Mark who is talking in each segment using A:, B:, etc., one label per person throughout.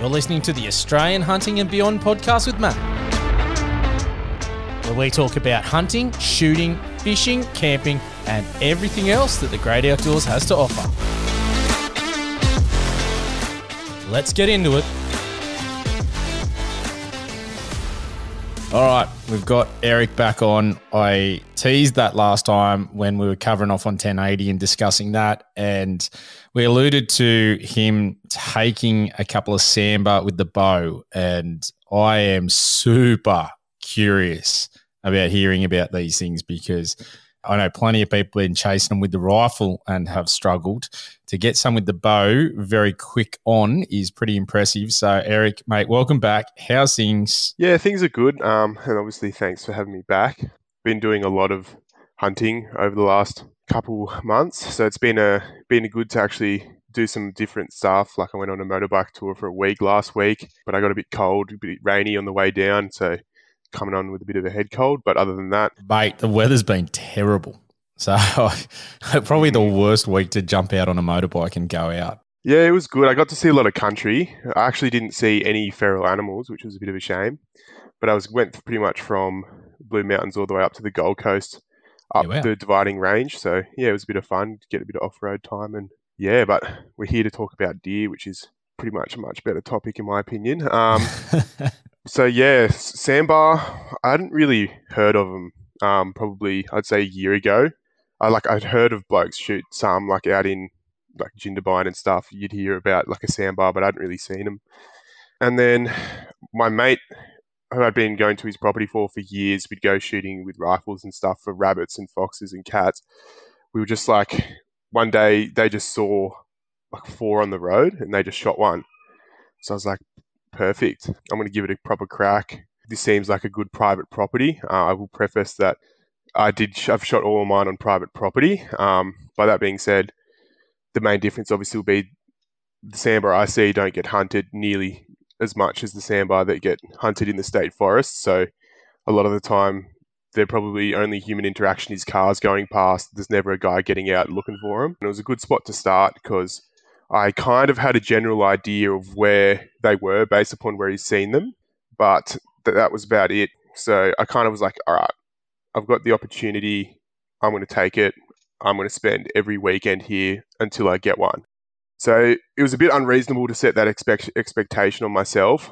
A: You're listening to the Australian Hunting and Beyond podcast with Matt, where we talk about hunting, shooting, fishing, camping, and everything else that the great outdoors has to offer. Let's get into it. All right, we've got Erik back on. I teased that last time when we were covering off on 1080 and discussing that, and we alluded to him taking a couple of sambar with the bow, and I am super curious about hearing about these things because I know plenty of people have been chasing them with the rifle and have struggled. To get some with the bow very quick on is pretty impressive. So, Erik, mate, welcome back. How's things?
B: Yeah, things are good. And obviously, thanks for having me back. Been doing a lot of hunting over the last couple months, so it's been good to actually do some different stuff. Like I went on a motorbike tour for a week last week, but I got a bit cold, a bit rainy on the way down, so coming on with a bit of a head cold. But other than that,
A: mate, the weather's been terrible. So probably the worst week to jump out on a motorbike and go out.
B: Yeah, it was good. I got to see a lot of country. I actually didn't see any feral animals, which was a bit of a shame. But went pretty much from Blue Mountains all the way up to the Gold Coast, up the dividing range. So yeah, it was a bit of fun to get a bit of off-road time. And yeah, but we're here to talk about deer, which is pretty much a much better topic in my opinion. So yeah, sambar, I hadn't really heard of them probably, I'd say a year ago. I'd heard of blokes shoot some like out in like Jindabyne and stuff. You'd hear about like a sambar, but I hadn't really seen them. And then my mate, who I'd been going to his property for years, we'd go shooting with rifles and stuff for rabbits and foxes and cats. We were just like, one day they just saw like 4 on the road and they just shot one. So I was like, perfect. I'm going to give it a proper crack. This seems like a good private property. I will preface that I've shot all of mine on private property. By that being said, the main difference obviously will be the sambar I see don't get hunted nearly as much as the sambar that get hunted in the state forest. So a lot of the time, they're probably only human interaction is cars going past. There's never a guy getting out looking for them. And it was a good spot to start because I kind of had a general idea of where they were based upon where he's seen them, but that was about it. So I kind of was like, all right, I've got the opportunity. I'm going to take it. I'm going to spend every weekend here until I get one. So it was a bit unreasonable to set that expectation on myself.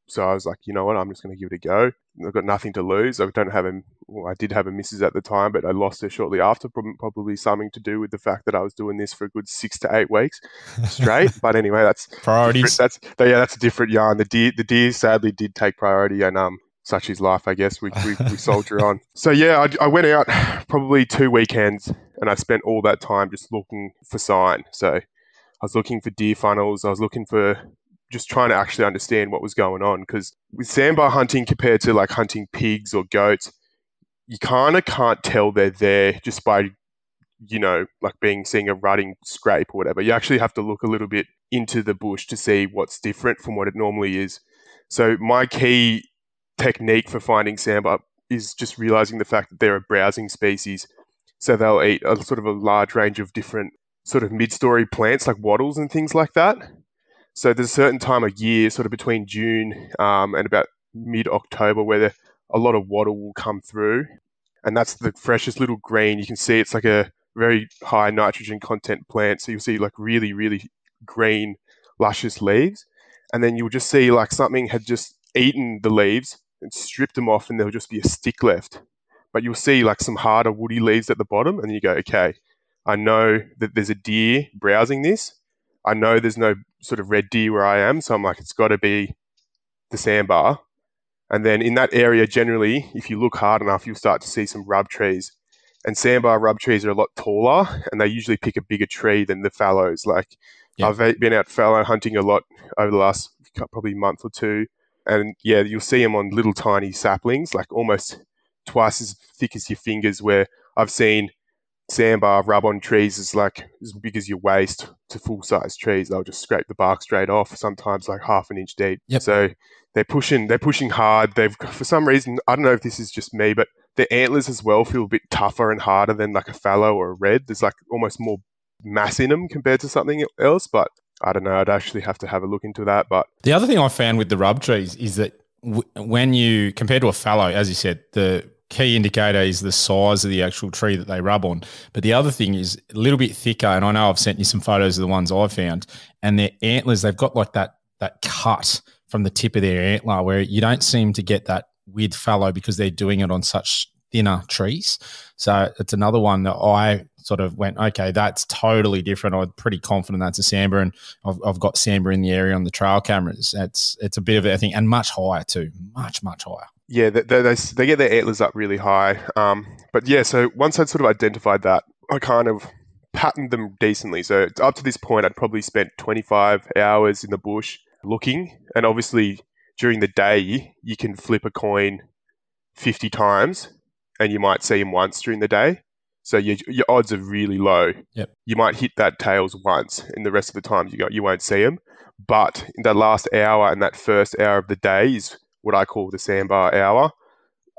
B: So I was like, you know what, I'm just going to give it a go. I've got nothing to lose. I did have a missus at the time, but I lost her shortly after, probably something to do with the fact that I was doing this for a good 6 to 8 weeks straight. But anyway, that's
A: priorities.
B: That's a different yarn. The deer sadly did take priority, and such is life, I guess. We soldier on. So yeah, I went out probably 2 weekends, and I spent all that time just looking for sign. So I was looking for deer funnels. I was looking for just trying to actually understand what was going on. Because with sambar hunting compared to like hunting pigs or goats, you kind of can't tell they're there just by, like seeing a rutting scrape or whatever. You actually have to look a little bit into the bush to see what's different from what it normally is. So my key technique for finding sambar is just realizing the fact that they're a browsing species. So they'll eat a sort of a large range of different sort of mid-story plants like wattles and things like that. So there's a certain time of year, sort of between June and about mid-October, where a lot of wattle will come through. And that's the freshest little green. You can see it's like a very high nitrogen content plant. So you'll see like really, really green, luscious leaves. And then you'll just see like something had just eaten the leaves and stripped them off, and there'll just be a stick left. But you'll see like some harder woody leaves at the bottom, and you go, okay, I know that there's a deer browsing this. I know there's no sort of red deer where I am, so I'm like, it's got to be the sambar. And then in that area, generally, if you look hard enough, you'll start to see some rub trees. And sambar rub trees are a lot taller, and they usually pick a bigger tree than the fallows. Like, yeah. I've been out fallow hunting a lot over the last probably month or two, and yeah, you'll see them on little tiny saplings, like almost twice as thick as your fingers, where I've seen sambar rub on trees is like as big as your waist to full-size trees. They'll just scrape the bark straight off, sometimes like half an inch deep.
A: Yep.
B: So they're pushing hard. For some reason, I don't know if this is just me, but their antlers as well feel a bit tougher and harder than like a fallow or a red. There's like almost more mass in them compared to something else, but I don't know. I'd actually have to have a look into that. But
A: The other thing I found with the rub trees is that when you compare to a fallow, as you said, the key indicator is the size of the actual tree that they rub on. But the other thing is a little bit thicker, and I know I've sent you some photos of the ones I found, and their antlers, they've got like that cut from the tip of their antler where you don't seem to get that with fallow because they're doing it on such thinner trees. So it's another one that I sort of went, okay, that's totally different. I'm pretty confident that's a Sambar, and I've got Sambar in the area on the trail cameras. It's a bit of a thing, and much higher too, much higher.
B: yeah, they get their antlers up really high. But yeah, so once I'd sort of identified that, I kind of patterned them decently. So up to this point, I'd probably spent 25 hours in the bush looking. And obviously, during the day, you can flip a coin 50 times and you might see them once during the day. So your odds are really low.
A: Yep.
B: You might hit that tails once, and the rest of the times you won't see them. But in that last hour and that first hour of the day is what I call the Sambar hour.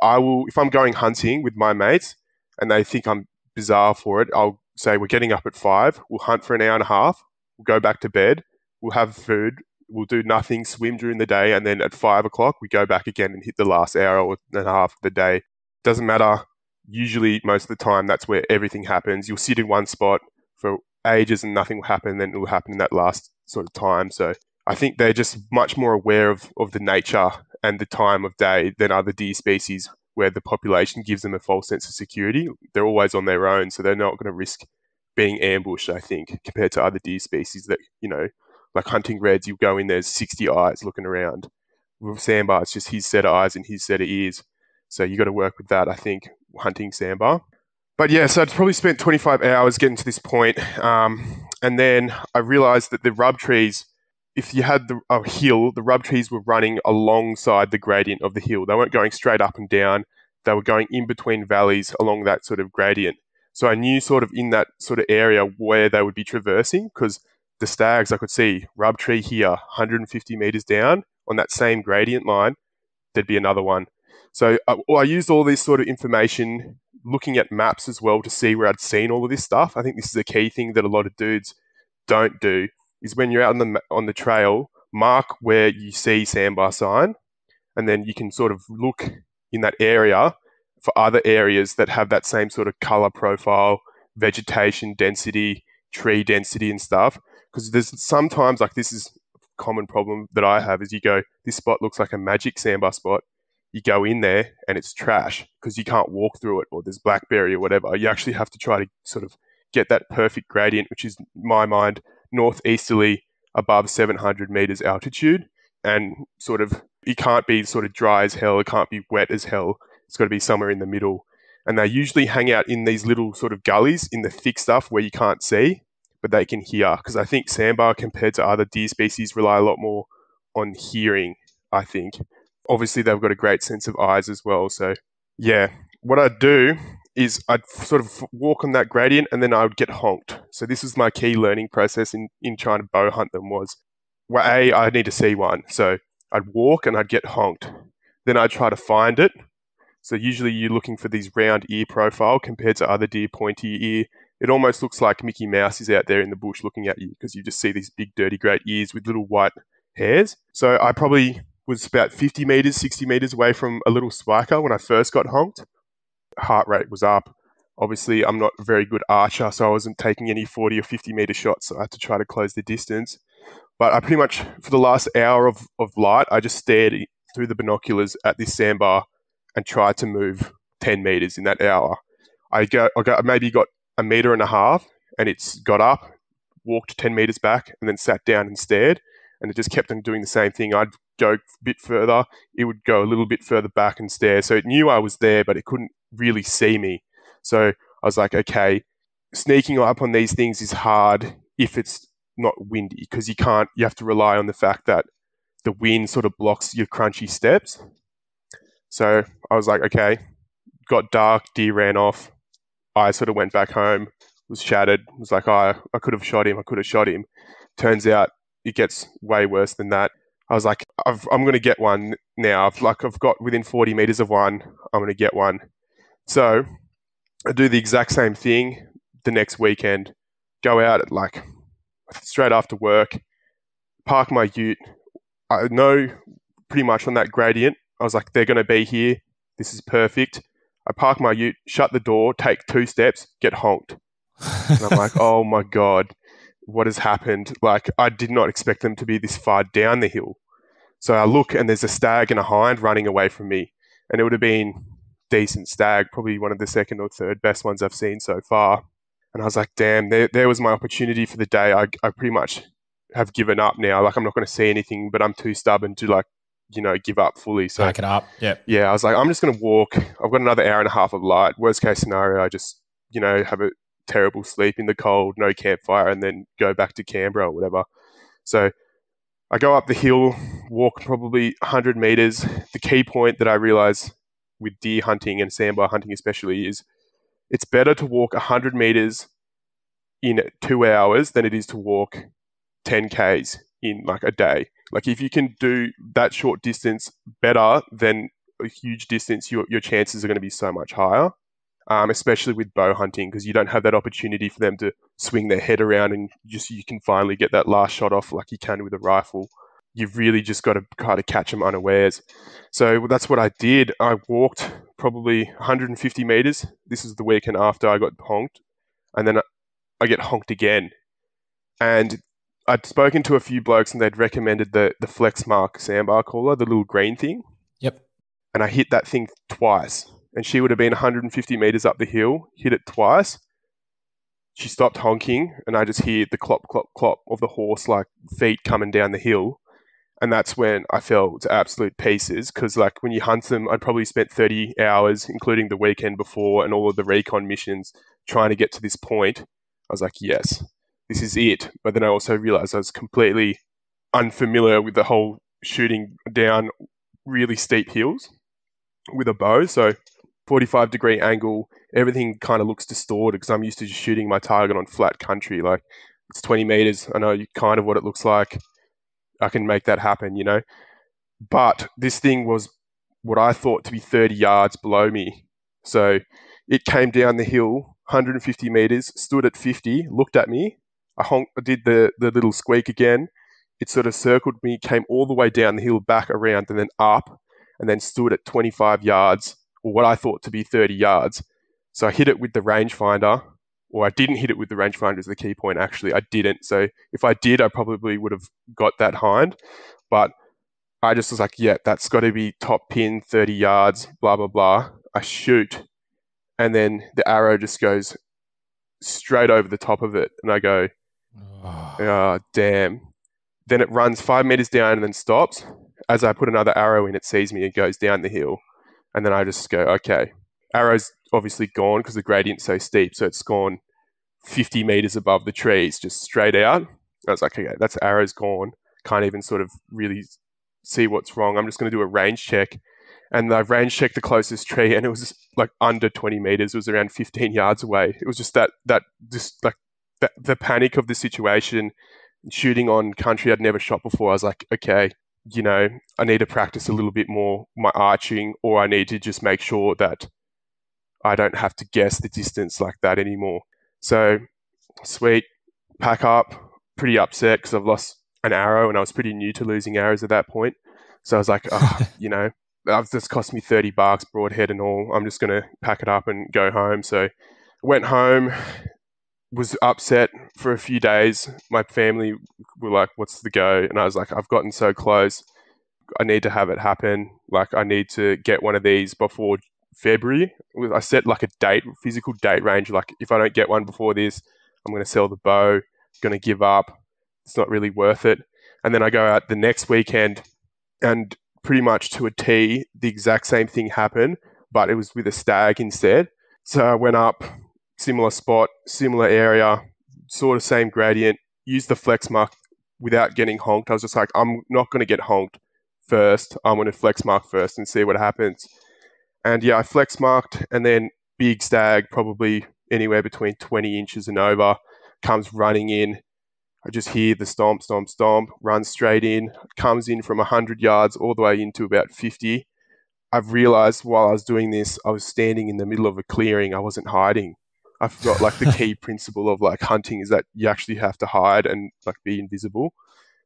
B: I will, if I'm going hunting with my mates and they think I'm bizarre for it, I'll say we're getting up at 5. We'll hunt for an hour and a half. We'll go back to bed. We'll have food. We'll do nothing, swim during the day, and then at 5 o'clock we go back again and hit the last hour and a half of the day. Doesn't matter. Usually, most of the time, that's where everything happens. You'll sit in one spot for ages and nothing will happen, and then it will happen in that last sort of time. So I think they're just much more aware of the nature and the time of day than other deer species where the population gives them a false sense of security. They're always on their own, so they're not going to risk being ambushed, I think, compared to other deer species that, like hunting reds, you go in, there's 60 eyes looking around. With Sambar, it's just his set of eyes and his set of ears. So you got to work with that, I think, hunting Sambar. But yeah, so I'd probably spent 25 hours getting to this point. And then I realized that the rub trees, if you had a hill, the rub trees were running alongside the gradient of the hill. They weren't going straight up and down. They were going in between valleys along that sort of gradient. So I knew sort of in that sort of area where they would be traversing, because the stags, I could see rub tree here, 150 meters down on that same gradient line, there'd be another one. So I used all this sort of information, looking at maps as well to see where I'd seen all of this stuff. I think this is a key thing that a lot of dudes don't do, is when you're out on the trail, mark where you see Sambar sign, and then you can sort of look in that area for other areas that have that same sort of color profile, vegetation density, tree density and stuff. Because there's sometimes, like, this is a common problem that I have, is you go, this spot looks like a magic Sambar spot. You go in there and it's trash because you can't walk through it, or there's blackberry or whatever. You actually have to try to sort of get that perfect gradient, which is, in my mind, northeasterly above 700 meters altitude. And sort of, it can't be sort of dry as hell. It can't be wet as hell. It's got to be somewhere in the middle. And they usually hang out in these little sort of gullies in the thick stuff where you can't see, but they can hear. Because I think Sambar, compared to other deer species, rely a lot more on hearing, I think. Obviously, they've got a great sense of eyes as well. So, yeah, what I'd do is I'd sort of walk on that gradient and then I would get honked. So this is my key learning process in trying to bow hunt them was, well, I need to see one. So I'd walk and I'd get honked. Then I'd try to find it. So usually you're looking for these round ear profile compared to other deer pointy ear. It almost looks like Mickey Mouse is out there in the bush looking at you, because you just see these big, dirty, great ears with little white hairs. So I probably was about 50 meters, 60 meters away from a little spiker when I first got honked. Heart rate was up. Obviously, I'm not a very good archer, so I wasn't taking any 40 or 50 meter shots. So I had to try to close the distance. But I pretty much, for the last hour of light, I just stared through the binoculars at this Sambar and tried to move 10 meters in that hour. I maybe got a meter and a half, and it's got up, walked 10 meters back, and then sat down and stared. And it just kept on doing the same thing. I'd go a bit further, it would go a little bit further back and stare. So it knew I was there, but it couldn't really see me. So I was like, okay, sneaking up on these things is hard if it's not windy, because you have to rely on the fact that the wind sort of blocks your crunchy steps. So I was like, okay, got dark, deer ran off. I sort of went back home, was shattered, was like, oh, I could have shot him. Turns out it gets way worse than that. I was like, I'm going to get one now. I've got within 40 meters of one. I'm going to get one. So I do the exact same thing the next weekend. Go out at like straight after work, park my ute. I know pretty much on that gradient, I was like, they're going to be here. This is perfect. I park my ute, shut the door, take 2 steps, get honked. And I'm like, oh my God, what has happened? Like, I did not expect them to be this far down the hill. So I look and there's a stag and a hind running away from me. And it would have been decent stag, probably one of the second or third best ones I've seen so far. And I was like, damn, there was my opportunity for the day. I pretty much have given up now. Like, I'm not going to see anything, but I'm too stubborn to, like, give up fully. So
A: Pack it up. Yep.
B: yeah, I was like, I'm just going to walk. I've got another hour and a half of light. Worst case scenario, I just, have a terrible sleep in the cold, no campfire, and then go back to Canberra or whatever. So I go up the hill, walk probably 100 meters. The key point that I realize with deer hunting and sambar hunting especially is it's better to walk 100 meters in 2 hours than it is to walk 10 Ks in like a day. Like, if you can do that short distance better than a huge distance, your chances are going to be so much higher, especially with bow hunting, because you don't have that opportunity for them to swing their head around and you can finally get that last shot off like you can with a rifle. You've really just got to kind of catch them unawares. So that's what I did. I walked probably 150 meters. This is the weekend after I got honked. And then I get honked again. And I'd spoken to a few blokes and they'd recommended the Flex Mark Sambar caller, the little green thing.
A: Yep.
B: And I hit that thing twice. And she would have been 150 meters up the hill, hit it twice. She stopped honking, and I just hear the clop, clop, clop of the horse, like feet coming down the hill. And that's when I fell to absolute pieces, because like when you hunt them, I'd probably spent 30 hours, including the weekend before and all of the recon missions, trying to get to this point. I was like, yes, this is it. But then I also realized I was completely unfamiliar with the whole shooting down really steep hills with a bow. So 45-degree angle, everything kind of looks distorted because I'm used to just shooting my target on flat country. Like, it's 20 meters. I know kind of what it looks like. I can make that happen, But this thing was what I thought to be 30 yards below me. So it came down the hill, 150 meters, stood at 50, looked at me. I did the little squeak again. It sort of circled me, came all the way down the hill, back around, and then up, and then stood at 25 yards, or what I thought to be 30 yards. So I hit it with the rangefinder, or I didn't hit it with the rangefinder is the key point, actually. I didn't. So if I did, I probably would have got that hind. But I just was like, yeah, that's got to be top pin, 30 yards, blah, blah, blah. I shoot, and then the arrow just goes straight over the top of it. And I go, oh, damn. Then it runs 5 meters down and then stops. As I put another arrow in, it sees me and goes down the hill. And then I just go, okay. Arrow's obviously gone because the gradient's so steep. So it's gone 50 meters above the trees, just straight out. I was like, okay, that's arrow's gone. Can't even sort of really see what's wrong. I'm just going to do a range check. And I range checked the closest tree, and it was like under 20 meters. It was around 15 yards away. It was just the panic of the situation, shooting on country I'd never shot before. I was like, okay, I need to practice a little bit more my arching, or I need to just make sure that I don't have to guess the distance like that anymore. So, sweet, pack up, pretty upset because I've lost an arrow, and I was pretty new to losing arrows at that point. So I was like, that's cost me $30, broadhead and all. I'm just going to pack it up and go home. So I went home, was upset for a few days. My family were like, what's the go? And I was like, I've gotten so close. I need to have it happen. Like, I need to get one of these before February. I set like a physical date range. Like, if I don't get one before this, I'm going to sell the bow, going to give up. It's not really worth it. And then I go out the next weekend, and pretty much to a T, the exact same thing happened, but it was with a stag instead. So I went up, similar spot, similar area, sort of same gradient, used the flex mark without getting honked. I was just like, I'm not going to get honked first. I'm going to flex mark first and see what happens. And yeah, I flex marked, and then big stag, probably anywhere between 20 inches and over, comes running in. I just hear the stomp, stomp, stomp, runs straight in, comes in from 100 yards all the way into about 50. I've realized while I was doing this, I was standing in the middle of a clearing. I wasn't hiding. I forgot like the key principle of like hunting is that you actually have to hide and like be invisible.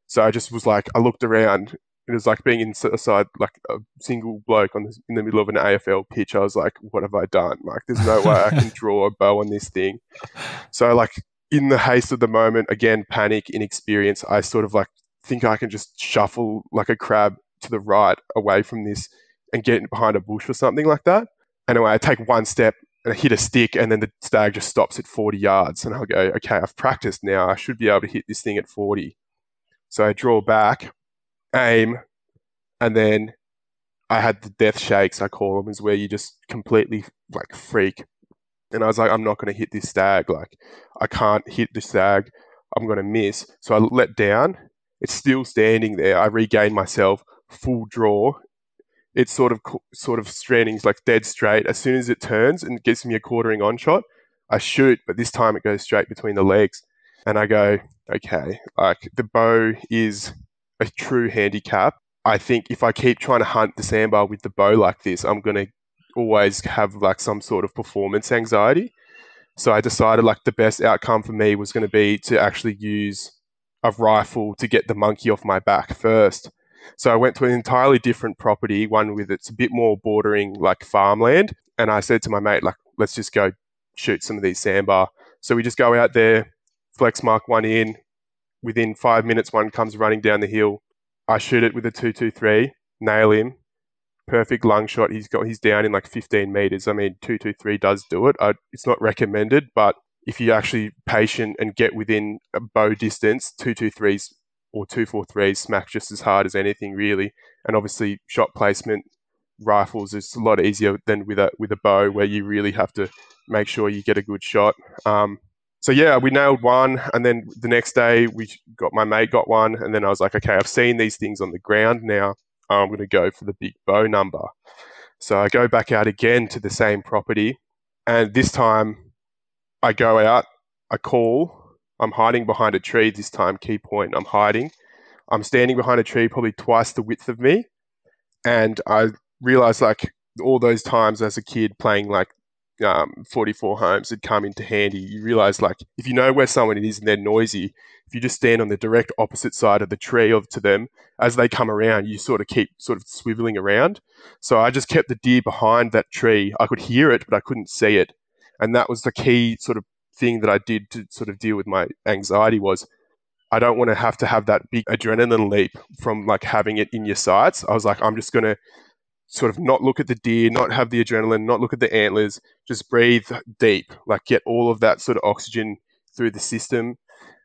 B: So I just was like, I looked around. It was like being inside like a single bloke in the middle of an AFL pitch. I was like, what have I done? Like, there's no way I can draw a bow on this thing. So like in the haste of the moment, again, panic, inexperience, I sort of like think I can just shuffle like a crab to the right away from this and get behind a bush or something like that. Anyway, I take one step and I hit a stick, and then the stag just stops at 40 yards. And I'll go, okay, I've practiced now. I should be able to hit this thing at 40. So I draw back, aim, and then I had the death shakes, I call them, is where you just completely like freak. And I was like, I'm not going to hit this stag. Like, I can't hit the stag. I'm going to miss. So I let down. It's still standing there. I regain myself, full draw. It's sort of stranding, like dead straight. As soon as it turns and gives me a quartering on shot, I shoot, but this time it goes straight between the legs. And I go, okay, like the bow is a true handicap. I think if I keep trying to hunt the sambar with the bow like this, I'm going to always have like some sort of performance anxiety. So I decided like the best outcome for me was going to be to actually use a rifle to get the monkey off my back first. So I went to an entirely different property, one with it's a bit more bordering like farmland. And I said to my mate, like, let's just go shoot some of these sambar. So we just go out there, flex mark one in. Within 5 minutes, one comes running down the hill. I shoot it with a 223, nail him. Perfect lung shot. He's down in like 15 meters. I mean, 223 does do it. It's not recommended, but if you're actually patient and get within a bow distance, 223s or 243s smack just as hard as anything, really. And obviously, shot placement rifles is a lot easier than with a bow, where you really have to make sure you get a good shot. So yeah, we nailed one, and then the next day my mate got one, and then I was like, okay, I've seen these things on the ground now. I'm going to go for the big bow number. So I go back out again to the same property, and this time I go out, I call, I'm hiding behind a tree this time, key point, I'm hiding. I'm standing behind a tree probably twice the width of me, and I realized like all those times as a kid playing like 44 homes had come into handy. You realize like if you know where someone is and they're noisy, if you just stand on the direct opposite side of the tree to them, as they come around, you sort of keep sort of swiveling around. So I just kept the deer behind that tree. I could hear it, but I couldn't see it. And that was the key sort of thing that I did to sort of deal with my anxiety was I don't want to have that big adrenaline leap from like having it in your sights. I was like, I'm just going to sort of not look at the deer, not have the adrenaline, not look at the antlers, just breathe deep, like get all of that sort of oxygen through the system.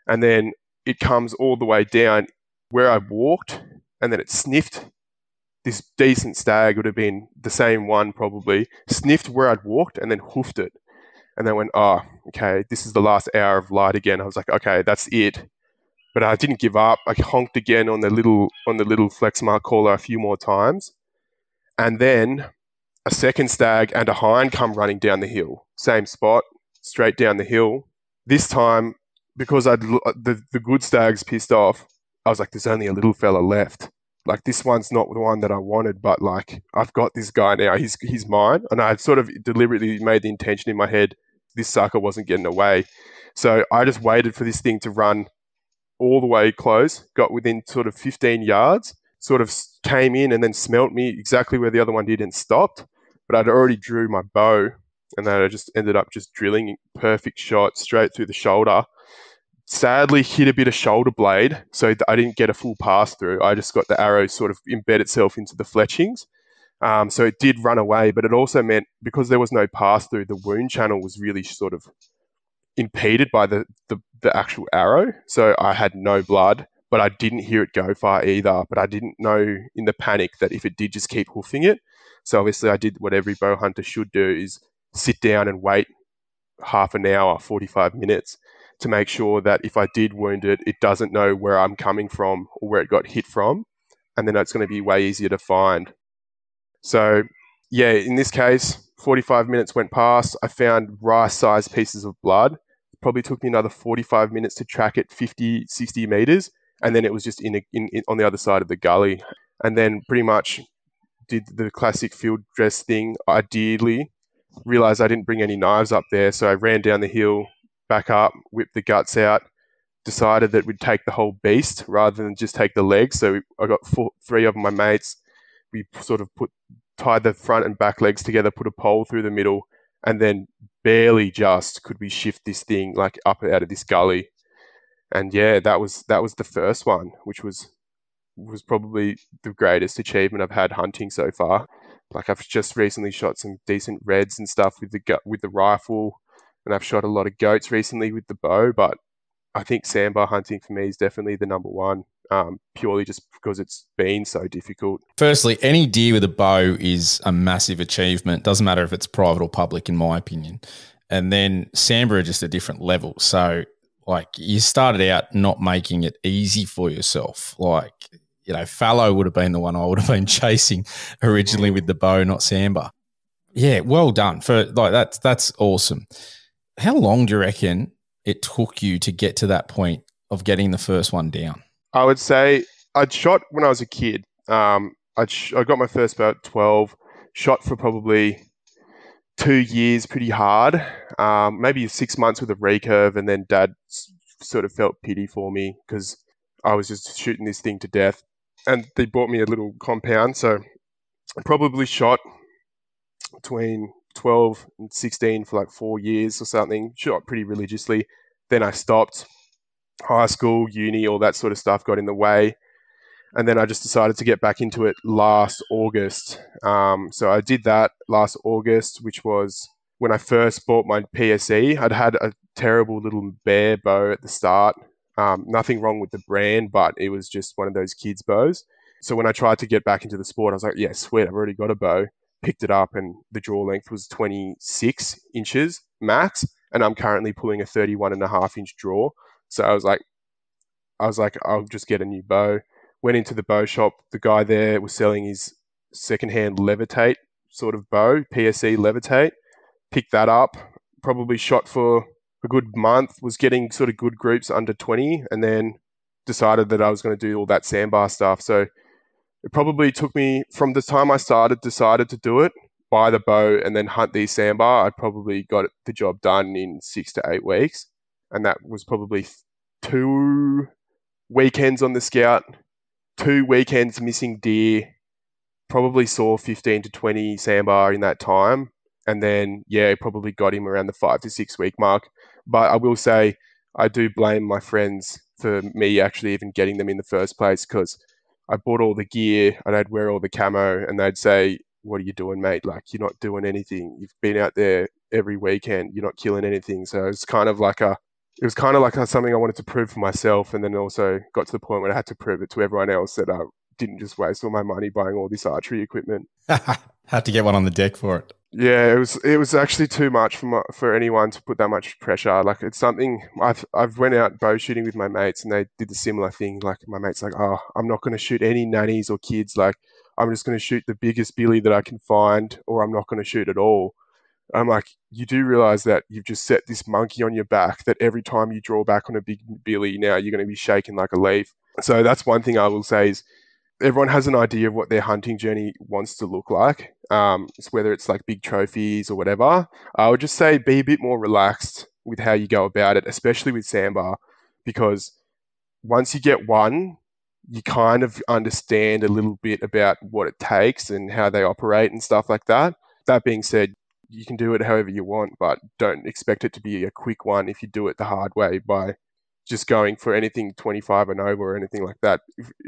B: And then it comes all the way down where I walked, and then it sniffed. This decent stag would have been the same one probably, sniffed where I'd walked and then hoofed it. And then went, oh, okay, this is the last hour of light again. I was like, okay, that's it. But I didn't give up. I honked again on the little flex mark caller a few more times. And then a second stag and a hind come running down the hill. Same spot, straight down the hill. This time, because the good stag's pissed off, I was like, there's only a little fella left. Like, this one's not the one that I wanted, but like, I've got this guy now. He's mine. And I sort of deliberately made the intention in my head, this sucker wasn't getting away. So I just waited for this thing to run all the way close, got within sort of 15 yards, sort of came in and then smelt me exactly where the other one did and stopped. But I'd already drew my bow, and then I just ended up just drilling perfect shot straight through the shoulder. Sadly, hit a bit of shoulder blade, so I didn't get a full pass through. I just got the arrow sort of embed itself into the fletchings. So it did run away, but it also meant because there was no pass through, the wound channel was really sort of impeded by the actual arrow. So I had no blood, but I didn't hear it go far either. But I didn't know in the panic that if it did just keep hoofing it. So obviously I did what every bow hunter should do, is sit down and wait half an hour, 45 minutes to make sure that if I did wound it, it doesn't know where I'm coming from or where it got hit from. And then it's going to be way easier to find. So yeah, in this case, 45 minutes went past. I found rice-sized pieces of blood. It probably took me another 45 minutes to track it 50, 60 meters. And then it was just in on the other side of the gully. And then pretty much did the classic field dress thing. Ideally, realized I didn't bring any knives up there. So I ran down the hill, back up, whipped the guts out, decided that we'd take the whole beast rather than just take the legs. So I got three of my mates. We sort of tied the front and back legs together, put a pole through the middle, and then barely just could we shift this thing like up out of this gully. And yeah, that was the first one, which was probably the greatest achievement I've had hunting so far. Like I've just recently shot some decent reds and stuff with the rifle, and I've shot a lot of goats recently with the bow. But I think sambar hunting for me is definitely the number one, purely just because it's been so difficult.
A: Firstly, any deer with a bow is a massive achievement. Doesn't matter if it's private or public, in my opinion. And then sambar are just a different level. So, like, you started out not making it easy for yourself. Like, you know, fallow would have been the one I would have been chasing originally with the bow, not sambar. Yeah, well done. For like that's awesome. How long do you reckon it took you to get to that point of getting the first one down?
B: I would say I'd shot when I was a kid. I got my first bow at 12, shot for probably 2 years pretty hard, maybe 6 months with a recurve, and then Dad sort of felt pity for me because I was just shooting this thing to death. And they bought me a little compound, so I probably shot between 12 and 16 for like 4 years or something, shot pretty religiously. Then I stopped. High school, uni, all that sort of stuff got in the way. And then I just decided to get back into it last August. So I did that last August, which was when I first bought my PSE. I'd had a terrible little bear bow at the start. Nothing wrong with the brand, but it was just one of those kids' bows. So when I tried to get back into the sport, I was like, yeah, sweet, I've already got a bow. Picked it up, and the draw length was 26 inches max. And I'm currently pulling a 31.5-inch draw. So I was like, I'll just get a new bow. Went into the bow shop. The guy there was selling his secondhand Levitate sort of bow, PSE Levitate. Picked that up. Probably shot for a good month. Was getting sort of good groups under 20, and then decided that I was going to do all that sandbar stuff. So it probably took me from the time I decided to do it, buy the bow, and then hunt these sandbar. I probably got the job done in 6 to 8 weeks, and that was probably 2 weekends on the scout, 2 weekends missing deer, probably saw 15 to 20 sambar in that time. And then, yeah, probably got him around the 5 to 6 week mark. But I will say, I do blame my friends for me actually even getting them in the first place, because I bought all the gear and I'd wear all the camo and they'd say, what are you doing, mate? Like, you're not doing anything. You've been out there every weekend. You're not killing anything. So it's kind of like something I wanted to prove for myself, and then also got to the point where I had to prove it to everyone else that I didn't just waste all my money buying all this archery equipment.
A: Had to get one on the deck for it.
B: Yeah, it was actually too much for anyone to put that much pressure. Like, it's something I've went out bow shooting with my mates, and they did the similar thing. Like, my mate's like, oh, I'm not going to shoot any nannies or kids. Like, I'm just going to shoot the biggest billy that I can find, or I'm not going to shoot at all. I'm like, you do realize that you've just set this monkey on your back, that every time you draw back on a big billy, now you're going to be shaking like a leaf. So that's one thing I will say is everyone has an idea of what their hunting journey wants to look like. Whether it's like big trophies or whatever. I would just say be a bit more relaxed with how you go about it, especially with sambar, because once you get one, you kind of understand a little bit about what it takes and how they operate and stuff like that. That being said, you can do it however you want, but don't expect it to be a quick one if you do it the hard way by just going for anything 25 and over or anything like that.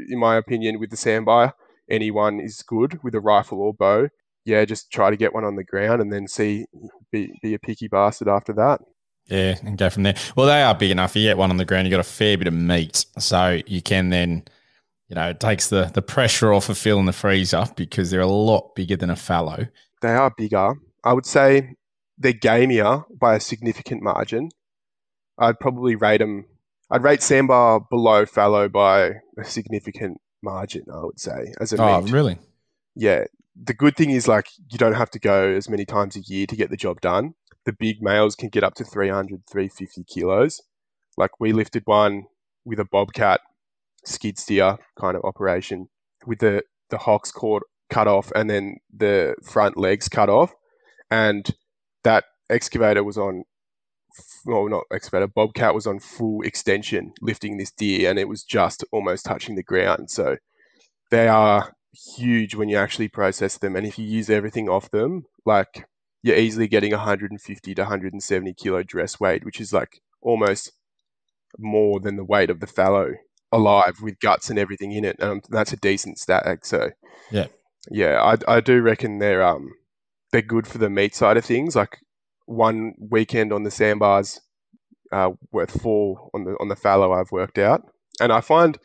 B: In my opinion, with the sandbar, anyone is good with a rifle or bow. Yeah, just try to get one on the ground and then be a picky bastard after that.
A: Yeah, and go from there. Well, they are big enough. You get one on the ground, you got a fair bit of meat. So you can then, you know, it takes the pressure off of filling the freezer because they're a lot bigger than a fallow.
B: They are bigger. I would say they're gamier by a significant margin. I'd probably rate them. I'd rate sambar below fallow by a significant margin, I would say, as a meat.
A: Oh, really?
B: Yeah. The good thing is, like, you don't have to go as many times a year to get the job done. The big males can get up to 300, 350 kilos. Like, we lifted one with a bobcat skid steer kind of operation with the hocks cut off and then the front legs cut off. And that excavator was on, well, not excavator, bobcat was on full extension lifting this deer, and it was just almost touching the ground. So they are huge when you actually process them, and if you use everything off them, like you're easily getting 150 to 170 kilo dress weight, which is like almost more than the weight of the fallow alive with guts and everything in it. That's a decent stag. So
A: Yeah.
B: yeah, I do reckon they're good for the meat side of things. Like one weekend on the sandbars, worth 4 on the fallow I've worked out, and I find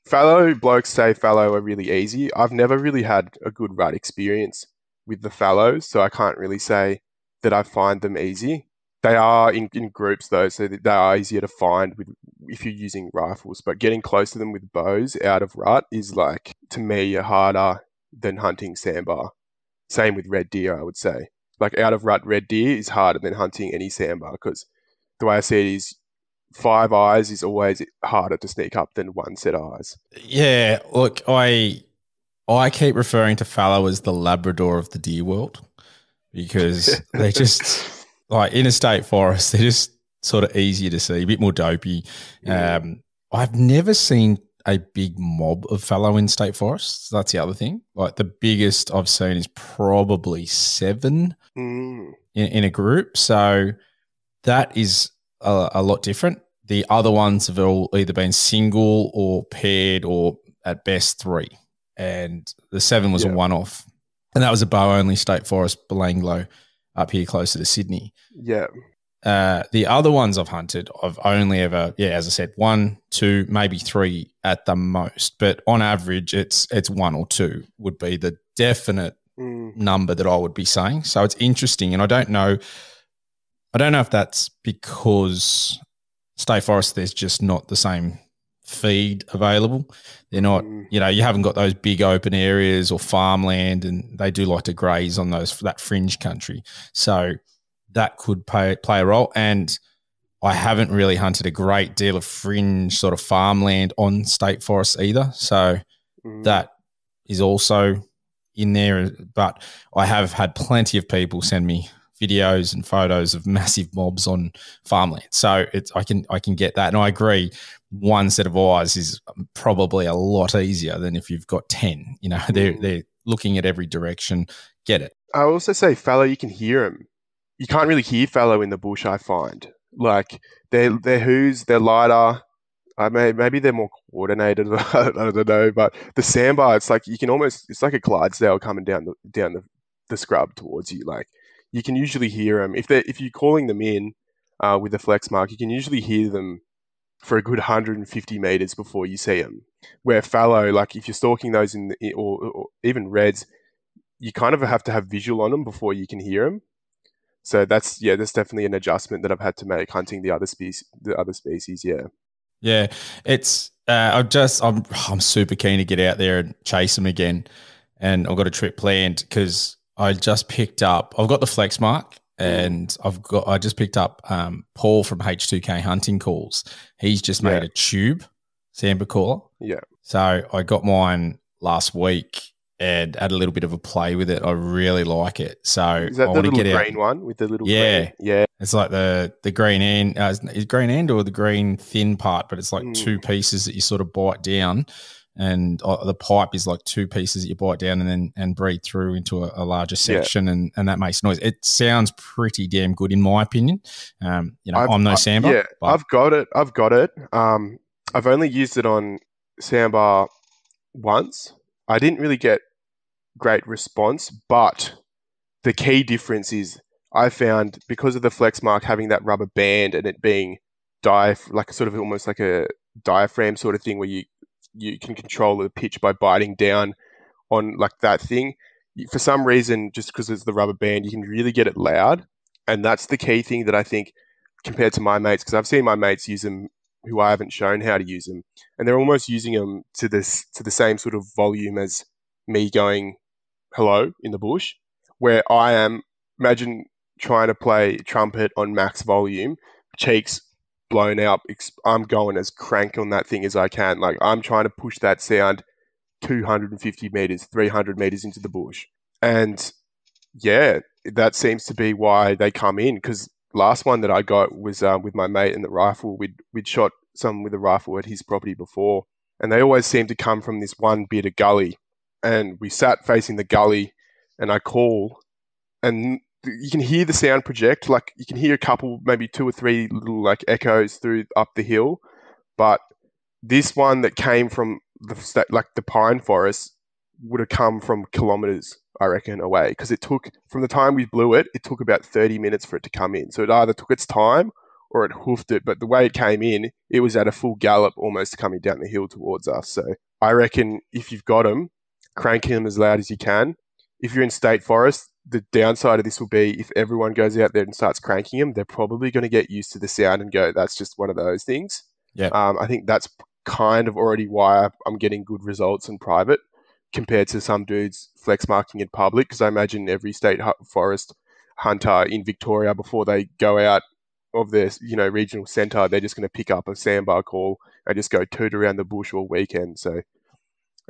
B: fallow blokes say fallow are really easy. I've never really had a good rut experience with the fallows, so I can't really say that I find them easy. They are in groups though, so they are easier to find with if you're using rifles. But getting close to them with bows out of rut is like, to me, harder than hunting sandbar. Same with red deer, I would say. Like out of rut red deer is harder than hunting any sandbar, because the way I see it is 5 eyes is always harder to sneak up than one set of eyes.
A: Yeah, look, I keep referring to fallow as the Labrador of the deer world, because they just, like, in a state forest, they're just sort of easier to see, a bit more dopey. I've never seen a big mob of fallow in state forests. That's the other thing. Like, the biggest I've seen is probably 7 in a group. So that is a lot different. The other ones have all either been single or paired or at best 3. And the 7 was a one-off. And that was a bow-only state forest, Belanglo, up here closer to Sydney.
B: Yeah.
A: The other ones I've hunted, I've only ever, as I said, 1, 2, maybe 3 at the most. But on average, it's 1 or 2 would be the definite number that I would be saying. So it's interesting. And I don't know if that's because state forest, there's just not the same feed available. They're not, you haven't got those big open areas or farmland, and they do like to graze on that fringe country. So that could play a role. And I haven't really hunted a great deal of fringe sort of farmland on state forests either. So that is also in there. But I have had plenty of people send me videos and photos of massive mobs on farmland. So I can get that. And I agree, 1 set of eyes is probably a lot easier than if you've got 10. They're looking at every direction. Get it.
B: I also say fallow, you can hear them. You can't really hear fallow in the bush, I find. Like their hoos, they're lighter. Maybe they're more coordinated. I don't know. But the sandbar, it's like it's like a Clydesdale coming down the scrub towards you. Like you can usually hear them if you're calling them in with the flex mark. You can usually hear them for a good 150 meters before you see them. Where fallow, like if you're stalking those or even reds, you kind of have to have visual on them before you can hear them. So that's definitely an adjustment that I've had to make hunting the other species. Yeah,
A: it's I'm super keen to get out there and chase them again, and I've got a trip planned because I've got the flex mark, and I just picked up Paul from H2K Hunting Calls. He's just made a tube Sambar caller.
B: Yeah.
A: So I got mine last week and had a little bit of a play with it. I really like it. So
B: is that
A: I want to get
B: the
A: out.
B: green one with the little
A: green?
B: Yeah.
A: It's like the green end. Is green end or the green thin part? But it's like 2 pieces that you sort of bite down, and the pipe is like 2 pieces that you bite down and breathe through into a larger section, and that makes noise. It sounds pretty damn good in my opinion. I'm no Sambar.
B: Yeah, I've got it. I've only used it on Sambar once. I didn't really get great response, but the key difference is I found, because of the flex mark having that rubber band and it being like sort of almost like a diaphragm sort of thing where you can control the pitch by biting down on like that thing. For some reason, just because it's the rubber band, you can really get it loud, and that's the key thing that I think compared to my mates, because I've seen my mates use them who I haven't shown how to use them, and they're almost using them to the same sort of volume as me going hello in the bush, where I am, imagine trying to play trumpet on max volume, cheeks blown out. I'm going as crank on that thing as I can. Like I'm trying to push that sound 250 meters, 300 meters into the bush. And yeah, that seems to be why they come in. Because last one that I got was with my mate and the rifle. We'd shot some with a rifle at his property before, and they always seem to come from this one bit of gully. And we sat facing the gully, and I call, and you can hear the sound project. Like you can hear a couple, maybe two or three little like echoes through up the hill, but this one that came from like the pine forest would have come from kilometers, I reckon, away, because it took from the time we blew it, it took about 30 minutes for it to come in. So it either took its time or it hoofed it, but the way it came in, it was at a full gallop, almost coming down the hill towards us. So I reckon if you've got them, crank them as loud as you can. If you're in state forest, the downside of this will be if everyone goes out there and starts cranking them, they're probably going to get used to the sound and go, that's just one of those things.
A: Yeah.
B: I think that's kind of already why I'm getting good results in private compared to some dudes flex marking in public. Because I imagine every state forest hunter in Victoria, before they go out of their regional centre, they're just going to pick up a Sambar call and just go toot around the bush all weekend. So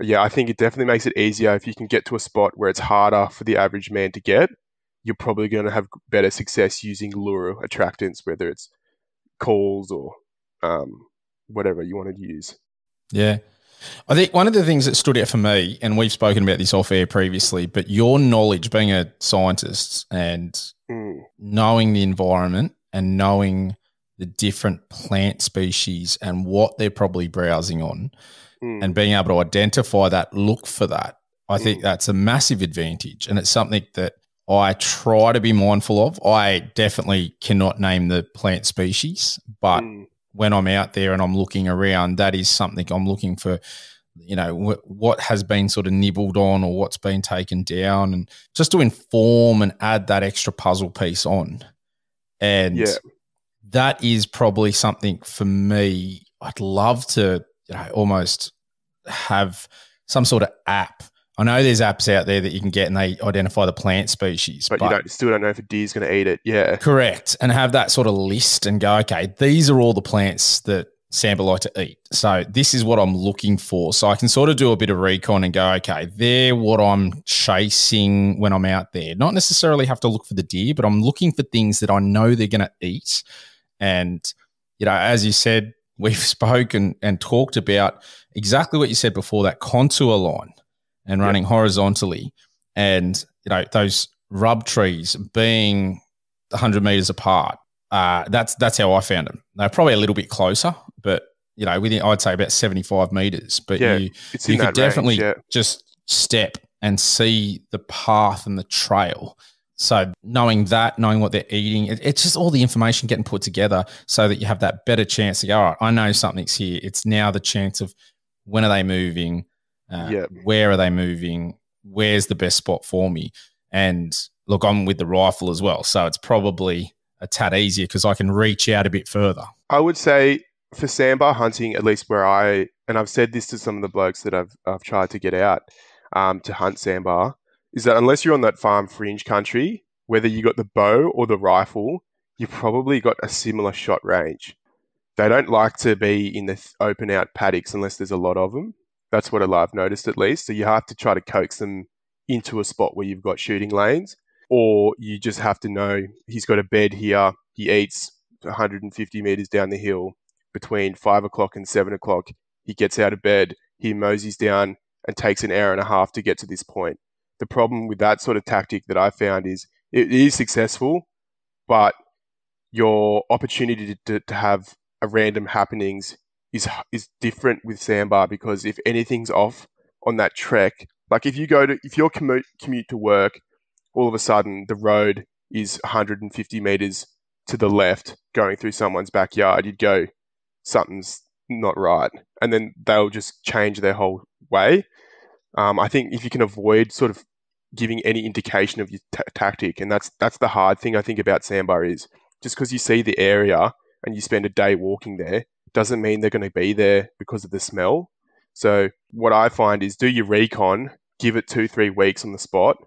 B: yeah, I think it definitely makes it easier if you can get to a spot where it's harder for the average man to get. You're probably going to have better success using lure attractants, whether it's calls or whatever you want to use.
A: Yeah. I think one of the things that stood out for me, and we've spoken about this off air previously, but your knowledge, being a scientist and knowing the environment and knowing the different plant species and what they're probably browsing on and being able to identify that, look for that, I think that's a massive advantage. And it's something that I try to be mindful of. I definitely cannot name the plant species, but when I'm out there and I'm looking around, that is something I'm looking for, what has been sort of nibbled on or what's been taken down, and just to inform and add that extra puzzle piece on. And that is probably something for me. I'd love to, almost have some sort of app. I know there's apps out there that you can get and they identify the plant species.
B: But you still don't know if a deer's going to eat it. Yeah.
A: Correct. And have that sort of list and go, okay, these are all the plants that Sambar like to eat. So this is what I'm looking for. So I can sort of do a bit of recon and go, okay, they're what I'm chasing when I'm out there. Not necessarily have to look for the deer, but I'm looking for things that I know they're going to eat. And, as you said, we've spoken and talked about exactly what you said before, that contour line and running horizontally, and those rub trees being 100 meters apart. That's how I found them. They're probably a little bit closer, but within, I'd say about 75 meters. But you could definitely just step and see the path and the trail. So knowing what they're eating, it's just all the information getting put together so that you have that better chance to go, all right, I know something's here. It's now the chance of when are they moving? Where are they moving? Where's the best spot for me? And look, I'm with the rifle as well, so it's probably a tad easier because I can reach out a bit further.
B: I would say for Sambar hunting, at least and I've said this to some of the blokes that I've tried to get out to hunt Sambar, is that unless you're on that farm fringe country, whether you got the bow or the rifle, you've probably got a similar shot range. They don't like to be in the open out paddocks unless there's a lot of them. That's what I've noticed, at least. So you have to try to coax them into a spot where you've got shooting lanes, or you just have to know he's got a bed here. He eats 150 meters down the hill between 5 o'clock and 7 o'clock. He gets out of bed, he moseys down and takes an hour and a half to get to this point. The problem with that sort of tactic that I found is it is successful, but your opportunity to have a random happenings is different with Sambar, because if anything's off on that trek, like if your commute to work, all of a sudden the road is 150 meters to the left going through someone's backyard, you'd go, something's not right. And then they'll just change their whole way. I think if you can avoid sort of giving any indication of your tactic, and that's the hard thing I think about Sambar, is just because you see the area and you spend a day walking there doesn't mean they're going to be there because of the smell. So what I find is do your recon, give it 2-3 weeks on the spot,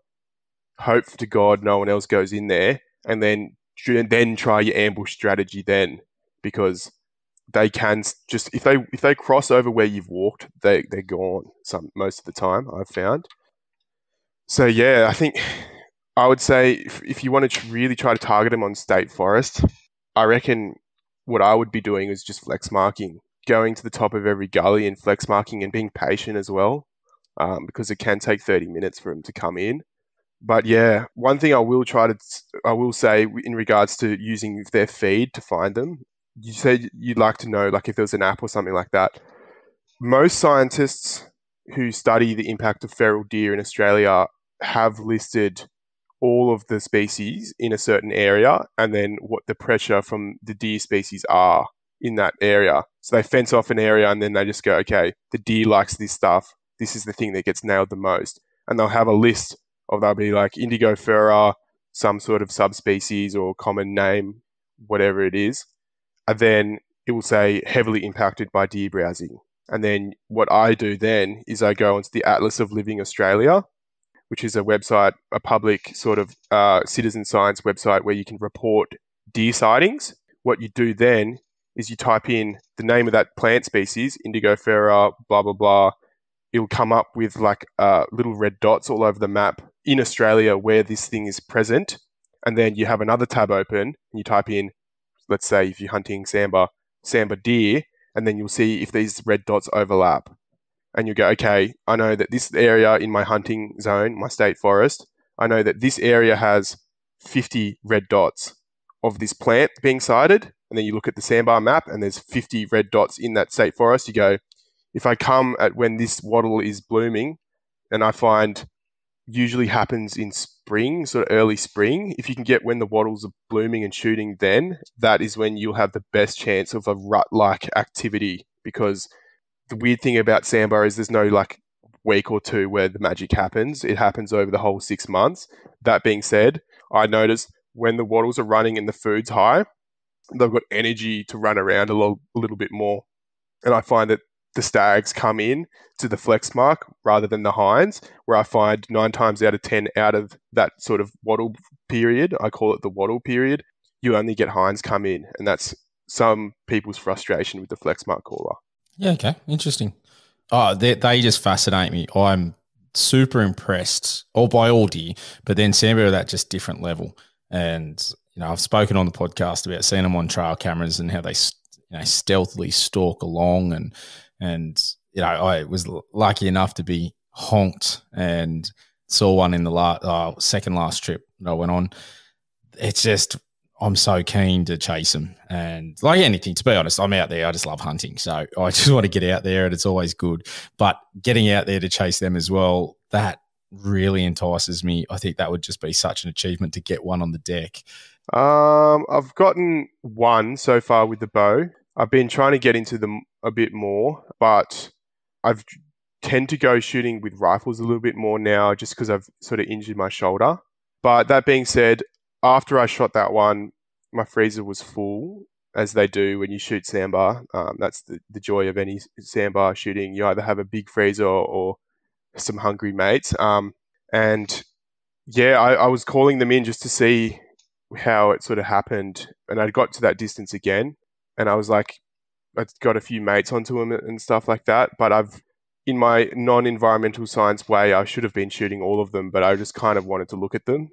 B: hope to God no one else goes in there, and then try your ambush strategy then, because they can just, if they cross over where you've walked, they're gone most of the time, I've found. So yeah, I think I would say if you want to really try to target them on state forest, I reckon what I would be doing is just flex marking, going to the top of every gully and flex marking and being patient as well, because it can take 30 minutes for them to come in. But yeah, one thing I will say in regards to using their feed to find them, you said you'd like to know, like if there was an app or something like that. Most scientists who study the impact of feral deer in Australia have listed all of the species in a certain area and then what the pressure from the deer species are in that area. So they fence off an area and then they just go, okay, the deer likes this stuff. This is the thing that gets nailed the most. And they'll have a list of, they'll be like indigo furra, some sort of subspecies or common name, whatever it is. And then it will say heavily impacted by deer browsing. And then what I do then is I go onto the Atlas of Living Australia, which is a website, a public sort of citizen science website where you can report deer sightings. What you do then is you type in the name of that plant species, indigo fera, blah, blah, blah. It'll come up with like little red dots all over the map in Australia where this thing is present. And then you have another tab open and you type in, let's say if you're hunting Sambar deer, and then you'll see if these red dots overlap. And you go, okay, I know that this area in my hunting zone, my state forest, I know that this area has 50 red dots of this plant being sighted. And then you look at the Sambar map and there's 50 red dots in that state forest. You go, if I come at when this wattle is blooming, and I find usually happens in spring, sort of early spring, if you can get when the wattles are blooming and shooting then, that is when you'll have the best chance of a rut-like activity, because the weird thing about Sambar is there's no like week or two where the magic happens. It happens over the whole 6 months. That being said, I notice when the wattles are running and the food's high, they've got energy to run around a little bit more. And I find that the stags come in to the flex mark rather than the hinds, where I find 9 times out of 10 out of that sort of wattle period, I call it the wattle period, you only get hinds come in. And that's some people's frustration with the flex mark caller.
A: Yeah, okay. Interesting. Oh, they just fascinate me. I'm super impressed, all by all deer, but then Sambar at that just different level. And, I've spoken on the podcast about seeing them on trail cameras and how they, stealthily stalk along. And I was lucky enough to be honked and saw one in the second last trip that I went on. It's just, I'm so keen to chase them. And like anything, to be honest, I'm out there. I just love hunting. So I just want to get out there and it's always good. But getting out there to chase them as well, that really entices me. I think that would just be such an achievement to get one on the deck.
B: I've gotten one so far with the bow. I've been trying to get into them a bit more, but I've tend to go shooting with rifles a little bit more now just because I've sort of injured my shoulder. But that being said, after I shot that one, my freezer was full, as they do when you shoot Sambar. That's the joy of any Sambar shooting. You either have a big freezer or some hungry mates. And yeah, I was calling them in just to see how it sort of happened. And I got to that distance again. And I was like, I got a few mates onto them and stuff like that. But in my non-environmental science way, I should have been shooting all of them, but I just kind of wanted to look at them.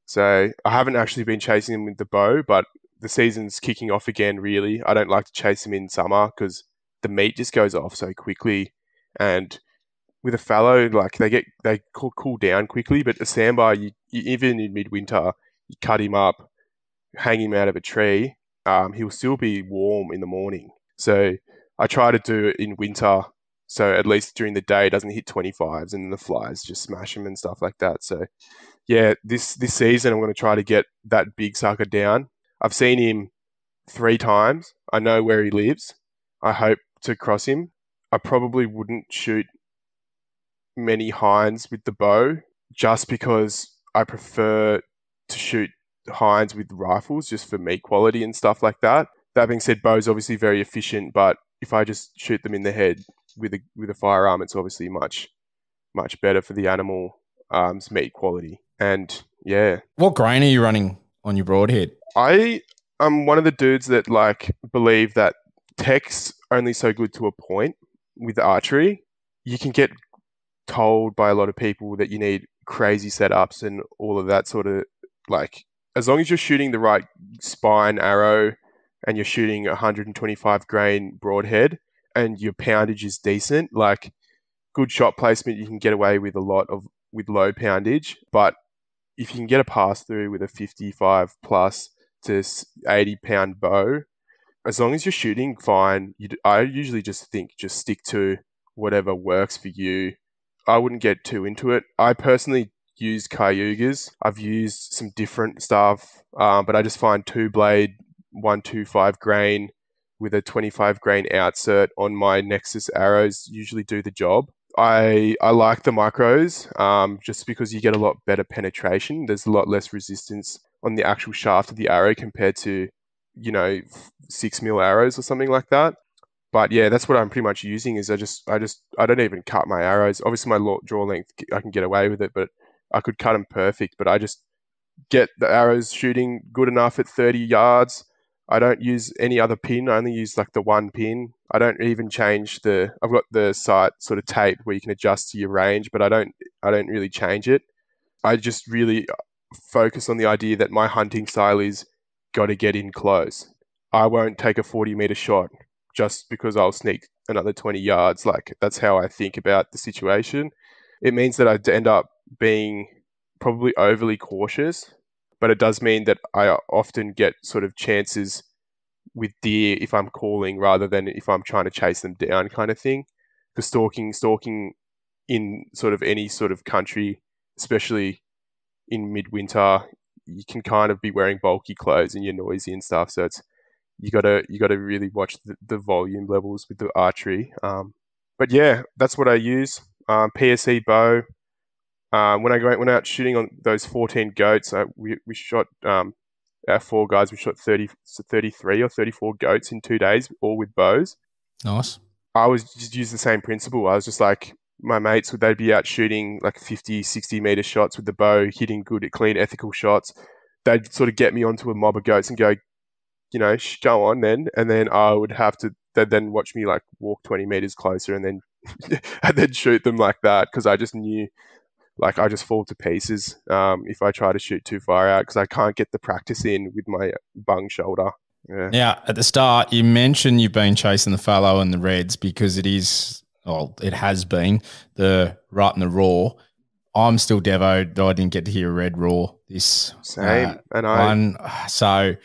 B: So I haven't actually been chasing them with the bow, but the season's kicking off again, really. I don't like to chase them in summer because the meat just goes off so quickly. And with a fallow, like they cool down quickly, but a Sambar, you even in midwinter, you cut him up, hang him out of a tree, he'll still be warm in the morning. So I try to do it in winter, so at least during the day it doesn't hit 25s and the flies just smash him and stuff like that. So yeah, this season I'm going to try to get that big sucker down. I've seen him 3 times. I know where he lives. I hope to cross him. I probably wouldn't shoot many hinds with the bow just because I prefer to shoot hinds with rifles just for meat quality and stuff like that. That being said, bow's obviously very efficient, but if I just shoot them in the head with a firearm, it's obviously much better for the animal's meat quality. And yeah.
A: What grain are you running on your broadhead?
B: I am one of the dudes that believe that tech's only so good to a point with archery. You can get told by a lot of people that you need crazy setups and all of that sort of, like, as long as you're shooting the right spine arrow and you're shooting 125 grain broadhead and your poundage is decent, like good shot placement, you can get away with a lot of with low poundage. But if you can get a pass through with a 55 plus to 80-pound bow, as long as you're shooting fine, I usually just think just stick to whatever works for you. I wouldn't get too into it. I personally use Cayugas. I've used some different stuff, but I just find 2-blade 125 grain with a 25 grain outsert on my Nexus arrows usually do the job. I like the micros just because you get a lot better penetration. There's a lot less resistance on the actual shaft of the arrow compared to, 6 mil arrows or something like that. But yeah, that's what I'm pretty much using. Is I don't even cut my arrows. Obviously, my draw length I can get away with it, but I could cut them perfect. But I just get the arrows shooting good enough at 30 yards. I don't use any other pin. I only use like the one pin. I don't even change I've got the sight sort of tape where you can adjust to your range, but I don't really change it. I just really focus on the idea that my hunting style is got to get in close. I won't take a 40-meter shot just because I'll sneak another 20 yards. Like, that's how I think about the situation. It means that I end up being probably overly cautious, but it does mean that I often get sort of chances with deer if I'm calling rather than if I'm trying to chase them down, kind of thing. Because stalking in sort of any sort of country, especially in midwinter, you can kind of be wearing bulky clothes and you're noisy and stuff. So you gotta really watch the volume levels with the archery. But yeah, that's what I use. PSE bow. When I went out shooting on those 14 goats, we shot our 4 guys. We shot 33 or 34 goats in 2 days, all with bows.
A: Nice.
B: I was just use the same principle. I was just like, my mates, they'd be out shooting like 50, 60-meter shots with the bow, hitting good, clean, ethical shots. They'd sort of get me onto a mob of goats and go, go on then. And then I would have to, they'd then watch me like walk 20 meters closer and then, and then shoot them like that. Cause I just knew, like, I just fall to pieces if I try to shoot too far out because I can't get the practice in with my bung shoulder. Yeah.
A: Now, at the start, you mentioned you've been chasing the fallow and the reds because it has been the rut and the raw. I'm still devoed, though I didn't get to hear a red raw this
B: Same. And
A: one. So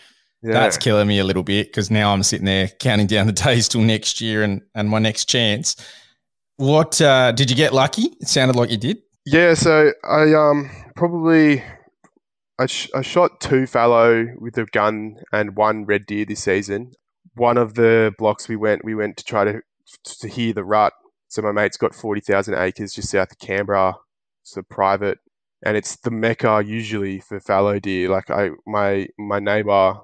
A: that's killing me a little bit because now I'm sitting there counting down the days till next year and my next chance. What did you get lucky? It sounded like you did.
B: Yeah, so I probably I shot 2 fallow with a gun and 1 red deer this season. One of the blocks we went to try to hear the rut. So my mate's got 40,000 acres just south of Canberra. It's a private, and it's the mecca usually for fallow deer. Like my neighbor,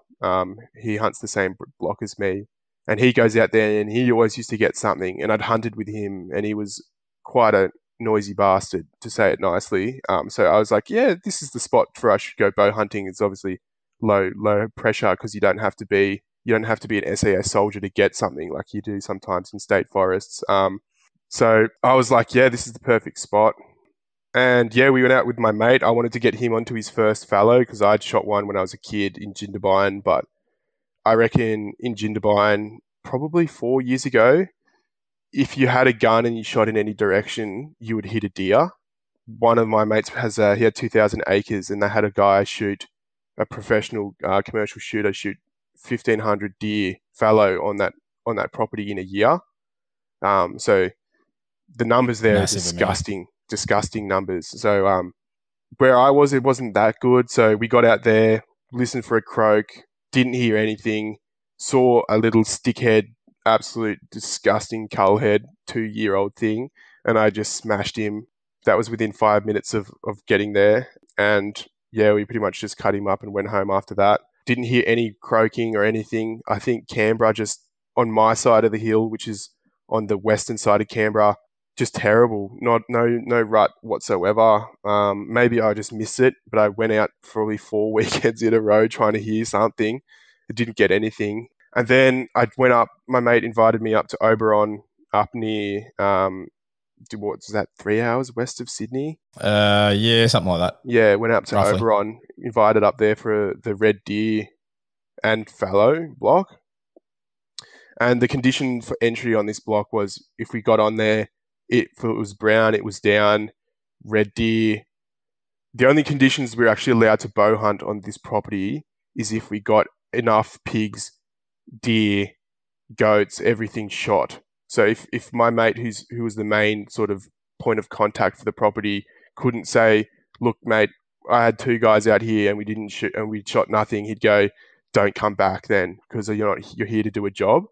B: he hunts the same block as me, and he goes out there and he always used to get something. And I'd hunted with him, and he was quite a noisy bastard, to say it nicely. So I was like, yeah, this is the spot for us to go bow hunting. It's obviously low pressure because you don't have to be an SAS soldier to get something like you do sometimes in state forests. So I was like, yeah, this is the perfect spot. And yeah, we went out with my mate. I wanted to get him onto his first fallow because I'd shot one when I was a kid in Jindabyne, but I reckon in Jindabyne probably 4 years ago, if you had a gun and you shot in any direction, you would hit a deer. One of my mates he had 2,000 acres, and they had a guy shoot a professional commercial shooter shoot 1,500 deer fallow on that property in a year. So the numbers there are disgusting numbers. So where I was, it wasn't that good. So we got out there, listened for a croak, didn't hear anything, saw a little stickhead, absolute disgusting cullhead 2-year-old thing, and I just smashed him. That was within 5 minutes of getting there. And yeah, we pretty much just cut him up and went home after that. Didn't hear any croaking or anything. I think Canberra, just on my side of the hill, which is on the western side of Canberra, just terrible. No rut whatsoever. Maybe I just missed it, but I went out probably 4 weekends in a row trying to hear something. I didn't get anything. And then I went up, my mate invited me up to Oberon, up near what's that, 3 hours west of Sydney?
A: Yeah, something like that,
B: Yeah, went up to
A: roughly.
B: Oberon, invited up there for the red deer and fallow block. And the condition for entry on this block was if we got on there, if it was brown, it was down, red deer. The only conditions we're actually allowed to bow hunt on this property is if we got enough pigs, deer, goats, everything shot. So if my mate who was the main sort of point of contact for the property couldn't say, look, mate, I had two guys out here and we didn't shoot and we shot nothing, he'd go, don't come back then because you're here to do a job.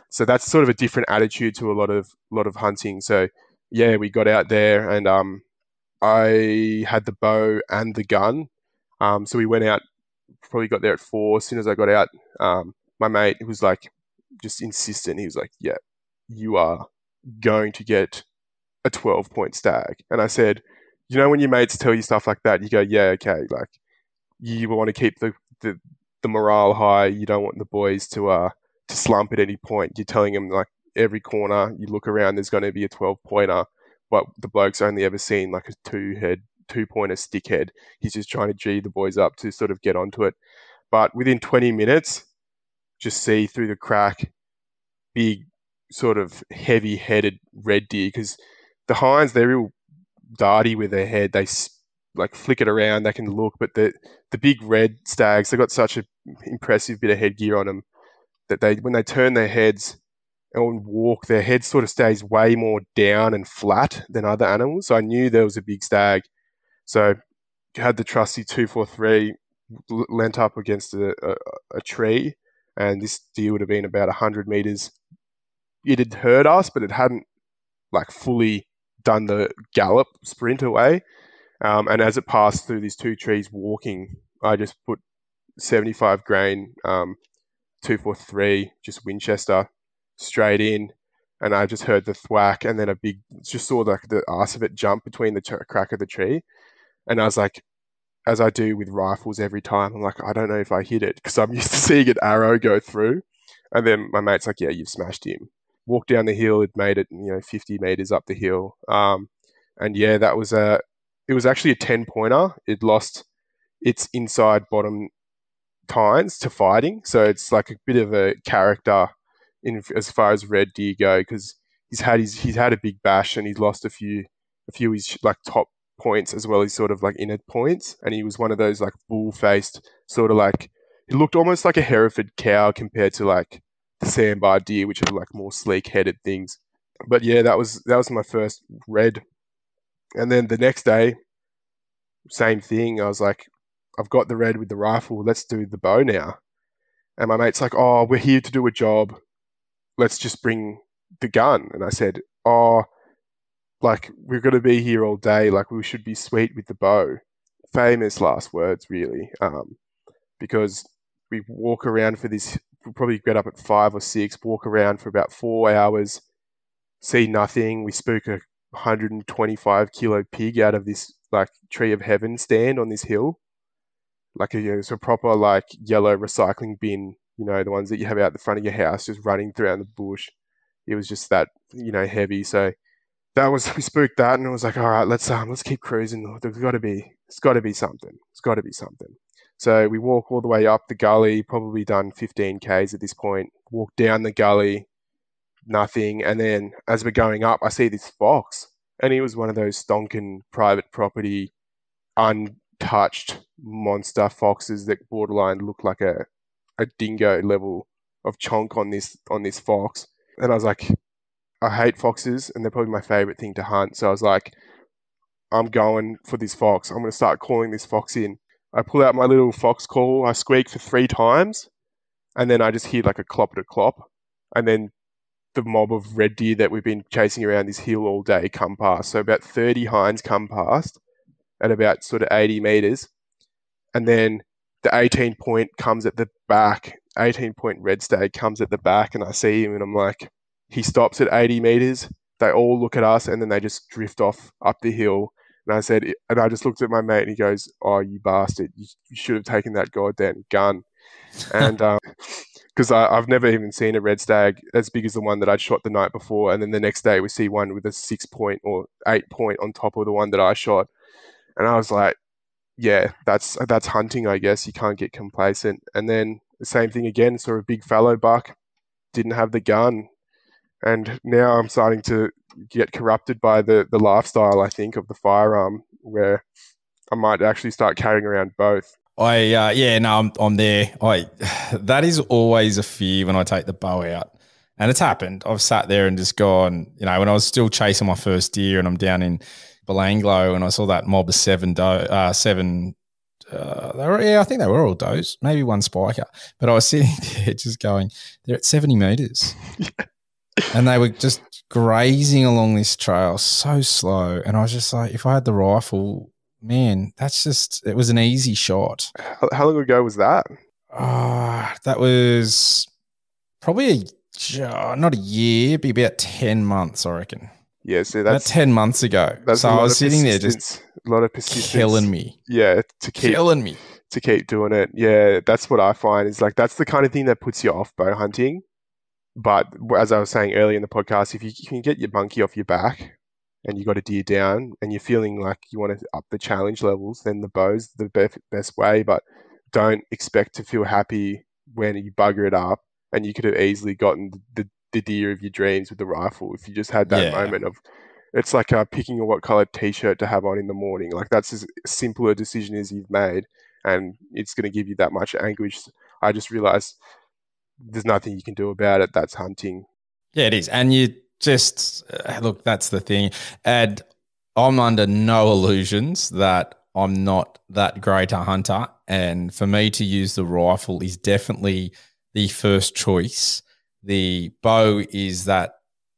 B: So that's sort of a different attitude to a lot of hunting. So yeah, we got out there and I had the bow and the gun. So we went out, probably got there at 4. As soon as I got out, my mate was like, just insistent. He was like, yeah, you are going to get a 12-point stag. And I said, when your mates tell you stuff like that, you go, yeah, okay. Like, you want to keep the morale high. You don't want the boys to slump at any point. You're telling them, like, every corner you look around, there's going to be a 12-pointer. But the bloke's only ever seen like a two-pointer stick head. He's just trying to G the boys up to sort of get onto it. But within 20 minutes, just see through the crack, big sort of heavy-headed red deer, because the hinds, they're real darty with their head. They like flick it around, they can look, but the big red stags, they've got such an impressive bit of headgear on them that when they turn their heads and walk, their head sort of stays way more down and flat than other animals. So I knew there was a big stag. So had the trusty 243 leant up against a tree, and this deer would have been about 100 meters. It had heard us, but it hadn't like fully done the gallop sprint away. And as it passed through these two trees walking, I just put 75 grain 243, just Winchester, straight in. And I just heard the thwack and then just saw like the arse of it jump between the crack of the tree. And I was like, as I do with rifles every time, I'm like, I don't know if I hit it because I'm used to seeing an arrow go through. And then my mate's like, yeah, you've smashed him. Walked down the hill, it made it, 50 meters up the hill. And yeah, it was actually a 10-pointer. It lost its inside bottom tines to fighting. So it's like a bit of a character as far as red deer go, because he's had a big bash and he's lost a few of his like top points as well as sort of like inner points, and he was one of those like bull faced sort of like, he looked almost like a Hereford cow compared to like the Sambar deer, which are like more sleek headed things. But yeah, that was my first red. And then the next day, same thing. I was like, I've got the red with the rifle. Let's do the bow now. And my mate's like, oh, we're here to do a job. Let's just bring the gun. And I said, oh, like, we're going to be here all day. Like, we should be sweet with the bow. Famous last words, really. Because we walk around for this, we'll probably get up at 5 or 6, walk around for about 4 hours, see nothing. We spook a 125 kilo pig out of this like tree of heaven stand on this hill. Like it's a proper like yellow recycling bin, the ones that you have out the front of your house, just running throughout the bush. It was just that, heavy. So we spooked that, and it was like, all right, let's keep cruising. It's got to be something. It's got to be something. So we walk all the way up the gully, probably done 15 k's at this point. Walk down the gully, nothing, and then as we're going up, I see this fox, and he was one of those stonking private property, untouched monster foxes that borderline look like a dingo level of chonk on this fox. And I was like, I hate foxes, and they're probably my favorite thing to hunt. So I was like, I'm going for this fox. I'm going to start calling this fox in. I pull out my little fox call. I squeak for 3 times, and then I just hear like a clop to clop. And then the mob of red deer that we've been chasing around this hill all day come past. So about 30 hinds come past at about sort of 80 meters. And then the 18-point comes at the back. 18-point red stag comes at the back, and I see him, and I'm like, he stops at 80 meters. They all look at us, and then they just drift off up the hill. And I just looked at my mate, and he goes, "Oh, you bastard! You should have taken that goddamn gun." And because I've never even seen a red stag as big as the one that I'd shot the night before, and then the next day we see one with a 6 point or 8 point on top of the one that I shot, and I was like, yeah, that's hunting, I guess. You can't get complacent. And then the same thing again, sort of big fallow buck, didn't have the gun, and now I'm starting to get corrupted by the lifestyle, I think, of the firearm, where I might actually start carrying around both.
A: I'm there. That is always a fear when I take the bow out, and it's happened. I've sat there and just gone, when I was still chasing my first deer, and I'm down in Belanglo, and I saw that mob of seven. I think they were all does, maybe one spiker, but I was sitting there just going, they're at 70 meters, and they were just grazing along this trail so slow, and I was just like, if I had the rifle. Man, it was an easy shot.
B: How long ago was that?
A: That was probably not a year, but about 10 months, I reckon.
B: Yeah, so that's
A: about 10 months ago. So I was sitting there just
B: a lot of persistence.
A: Killing me.
B: Yeah, to keep doing it. Yeah, that's what I find is like that's the kind of thing that puts you off bow hunting. But as I was saying earlier in the podcast, if you can get your monkey off your back and you got a deer down and you're feeling like you want to up the challenge levels, then the bow's the best way. But don't expect to feel happy when you bugger it up, and you could have easily gotten the deer of your dreams with the rifle if you just had that moment of, it's like picking what colored t-shirt to have on in the morning. Like that's as simple a decision as you've made, and it's going to give you that much anguish. I just realized there's nothing you can do about it. That's hunting.
A: Yeah, it is. And you just look, that's the thing. And I'm under no illusions that I'm not that great a hunter. And for me to use the rifle is definitely the first choice. The bow is that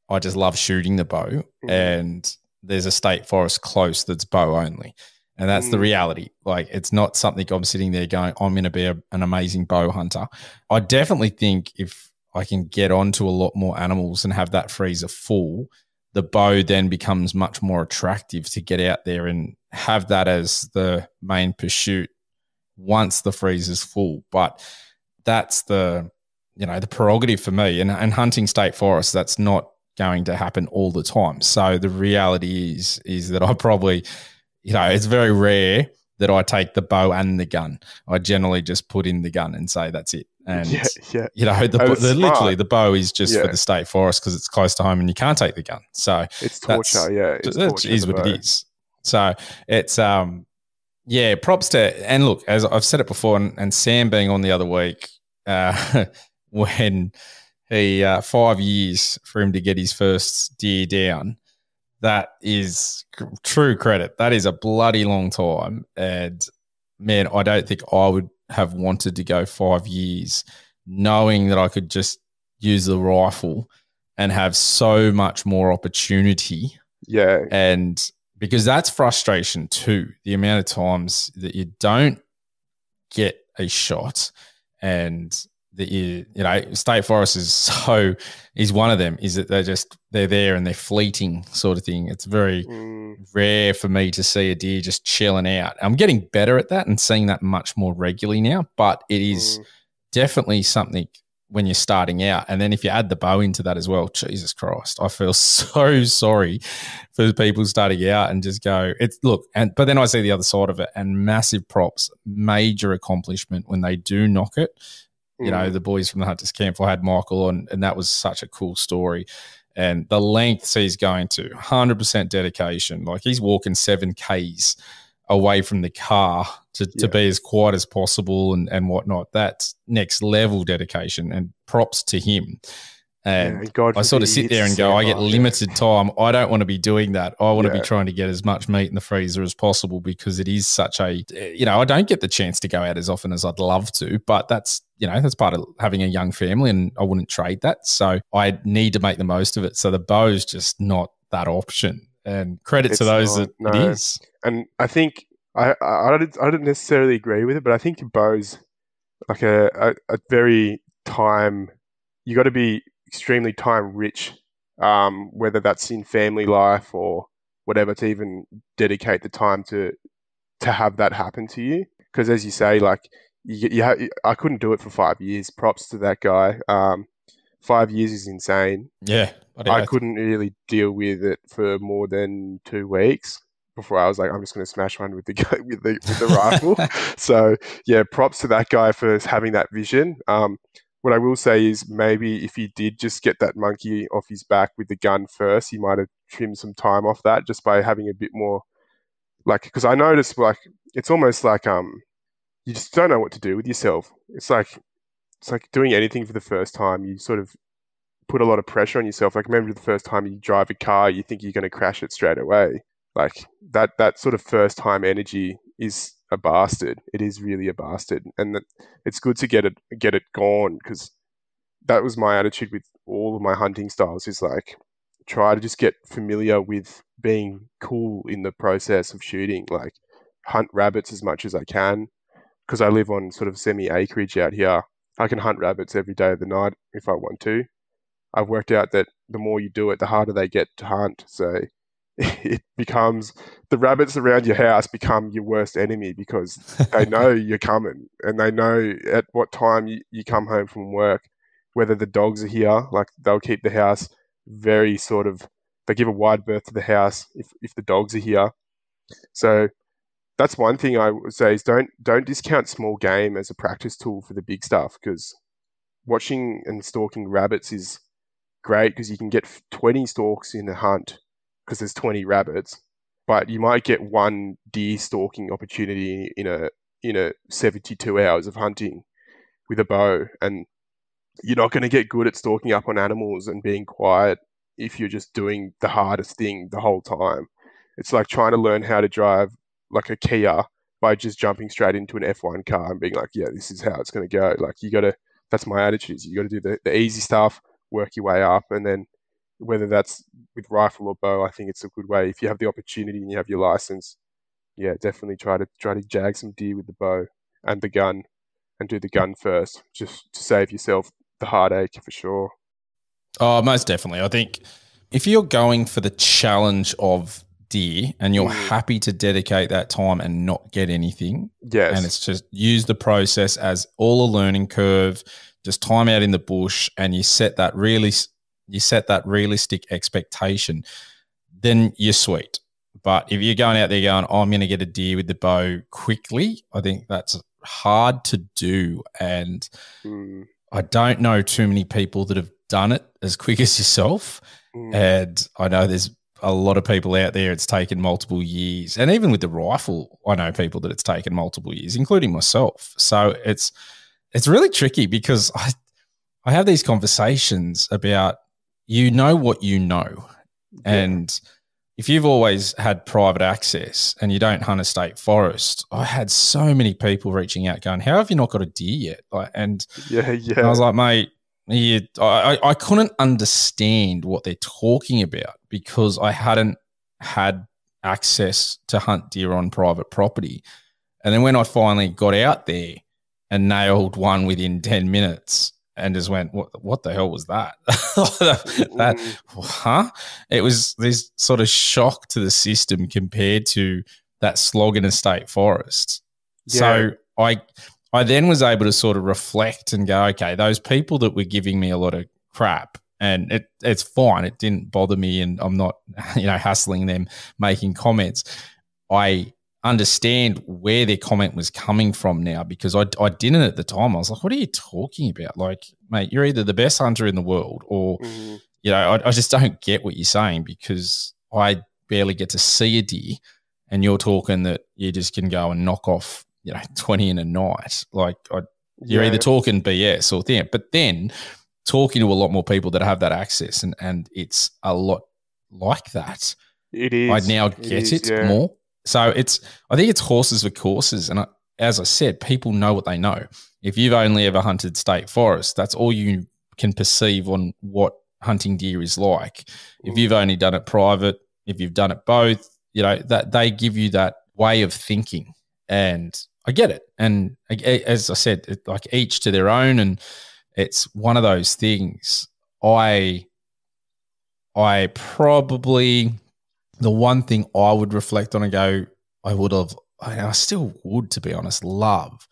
A: I just love shooting the bow, and there's a state forest close that's bow only. And that's the reality. Like, it's not something I'm sitting there going, I'm going to be an amazing bow hunter. I definitely think if I can get onto a lot more animals and have that freezer full, the bow then becomes much more attractive to get out there and have that as the main pursuit once the freezer's full. But that's the prerogative for me. And hunting state forests, that's not going to happen all the time. So the reality is that I probably, it's very rare that I take the bow and the gun. I generally just put in the gun and say that's it. And literally the bow is just for the state forest because it's close to home and you can't take the gun. So
B: it's torture.
A: It is what it is. So it's props to, and look, as I've said it before, and Sam being on the other week, when he 5 years for him to get his first deer down. That is true credit. That is a bloody long time. And man, I don't think I would have wanted to go 5 years knowing that I could just use the rifle and have so much more opportunity.
B: Yeah.
A: And because that's frustration too, the amount of times that you don't get a shot, and that state forest is one of them, is that they're there and they're fleeting sort of thing. It's very rare for me to see a deer just chilling out. I'm getting better at that and seeing that much more regularly now, but it is definitely something when you're starting out. And then if you add the bow into that as well, Jesus Christ, I feel so sorry for the people starting out and just go, but then I see the other side of it, and massive props, major accomplishment when they do knock it. The boys from the Hunters Camp, I had Michael on, and that was such a cool story. And the lengths he's going to, 100% dedication. Like, he's walking 7Ks away from the car to be as quiet as possible and whatnot. That's next level dedication, and props to him. And I sort of sit there and go, I get limited time. I don't want to be doing that. I want to be trying to get as much meat in the freezer as possible, because it is such a, I don't get the chance to go out as often as I'd love to, but that's part of having a young family, and I wouldn't trade that. So I need to make the most of it. So the bow's just not that option, and credit to those that it is.
B: And I think I don't necessarily agree with it, but I think bow's like a very time, you got to be extremely time rich, whether that's in family life or whatever, to even dedicate the time to have that happen to you. Because as you say, like, I couldn't do it for 5 years. Props to that guy. 5 years is insane.
A: Yeah.
B: I couldn't really deal with it for more than 2 weeks before I was like, I'm just going to smash one with the with the rifle. So yeah, props to that guy for having that vision. What I will say is maybe if he did just get that monkey off his back with the gun first, he might have trimmed some time off that just by having a bit more like, because I noticed like it's almost like you just don't know what to do with yourself. It's like doing anything for the first time. You sort of put a lot of pressure on yourself. Like remember the first time you drive a car, you think you're going to crash it straight away. Like that sort of first time energy is a bastard. It is really a bastard, and it's good to get it gone, because that was my attitude with all of my hunting styles. Is like try to just get familiar with being cool in the process of shooting. Like hunt rabbits as much as I can, because I live on sort of semi acreage out here. I can hunt rabbits every day of the night if I want to. I've worked out that the more you do it, the harder they get to hunt. So it becomes the rabbits around your house become your worst enemy, because they know you're coming, and they know at what time you come home from work, whether the dogs are here. Like they'll keep the house very sort of, they give a wide berth to the house if the dogs are here. So that's one thing I would say is don't discount small game as a practice tool for the big stuff, because watching and stalking rabbits is great because you can get 20 stalks in a hunt because there's 20 rabbits, but you might get one deer stalking opportunity in a 72 hours of hunting with a bow, and you're not going to get good at stalking up on animals and being quiet if you're just doing the hardest thing the whole time. It's like trying to learn how to drive like a Kia by just jumping straight into an F1 car and being like, yeah, this is how it's going to go. Like that's my attitude. Is you got to do the easy stuff, work your way up, and then whether that's with rifle or bow, I think it's a good way. If you have the opportunity and you have your license, yeah, definitely try to jag some deer with the bow and the gun, and do the gun first, just to save yourself the heartache for sure.
A: Oh, most definitely. I think if you're going for the challenge of deer and you're happy to dedicate that time and not get anything,
B: yes,
A: and it's just use the process as all a learning curve, just time out in the bush, and you set that realistic expectation, then you're sweet. But if you're going out there going, oh, I'm going to get a deer with the bow quickly, I think that's hard to do. And I don't know too many people that have done it as quick as yourself. And I know there's a lot of people out there it's taken multiple years. And even with the rifle, I know people that it's taken multiple years, including myself. So it's really tricky, because I have these conversations about, you know what you know. Yeah. And if you've always had private access and you don't hunt a state forest, I had so many people reaching out going, how have you not got a deer yet? And I was like, mate, I couldn't understand what they're talking about, because I hadn't had access to hunt deer on private property. And then when I finally got out there and nailed one within 10 minutes and just went, what the hell was that? Huh? It was this sort of shock to the system compared to that slog in a state forest. Yeah. So I then was able to sort of reflect and go, okay, those people that were giving me a lot of crap, and it's fine. It didn't bother me, and I'm not, hassling them, making comments. I understand where their comment was coming from now, because I didn't at the time. I was like, what are you talking about? Like, mate, you're either the best hunter in the world or, I just don't get what you're saying, because I barely get to see a deer, and you're talking that you just can go and knock off 20 in a night. Like you're either talking BS or thing. But then talking to a lot more people that have that access, and it's a lot like that.
B: It is.
A: I now get it more. So I think it's horses for courses. And as I said, people know what they know. If you've only ever hunted state forest, that's all you can perceive on what hunting deer is like. If you've only done it private, if you've done it both, that they give you that way of thinking. And I get it. And as I said, like each to their own. And it's one of those things. I probably, the one thing I would reflect on and go, I still would, to be honest, love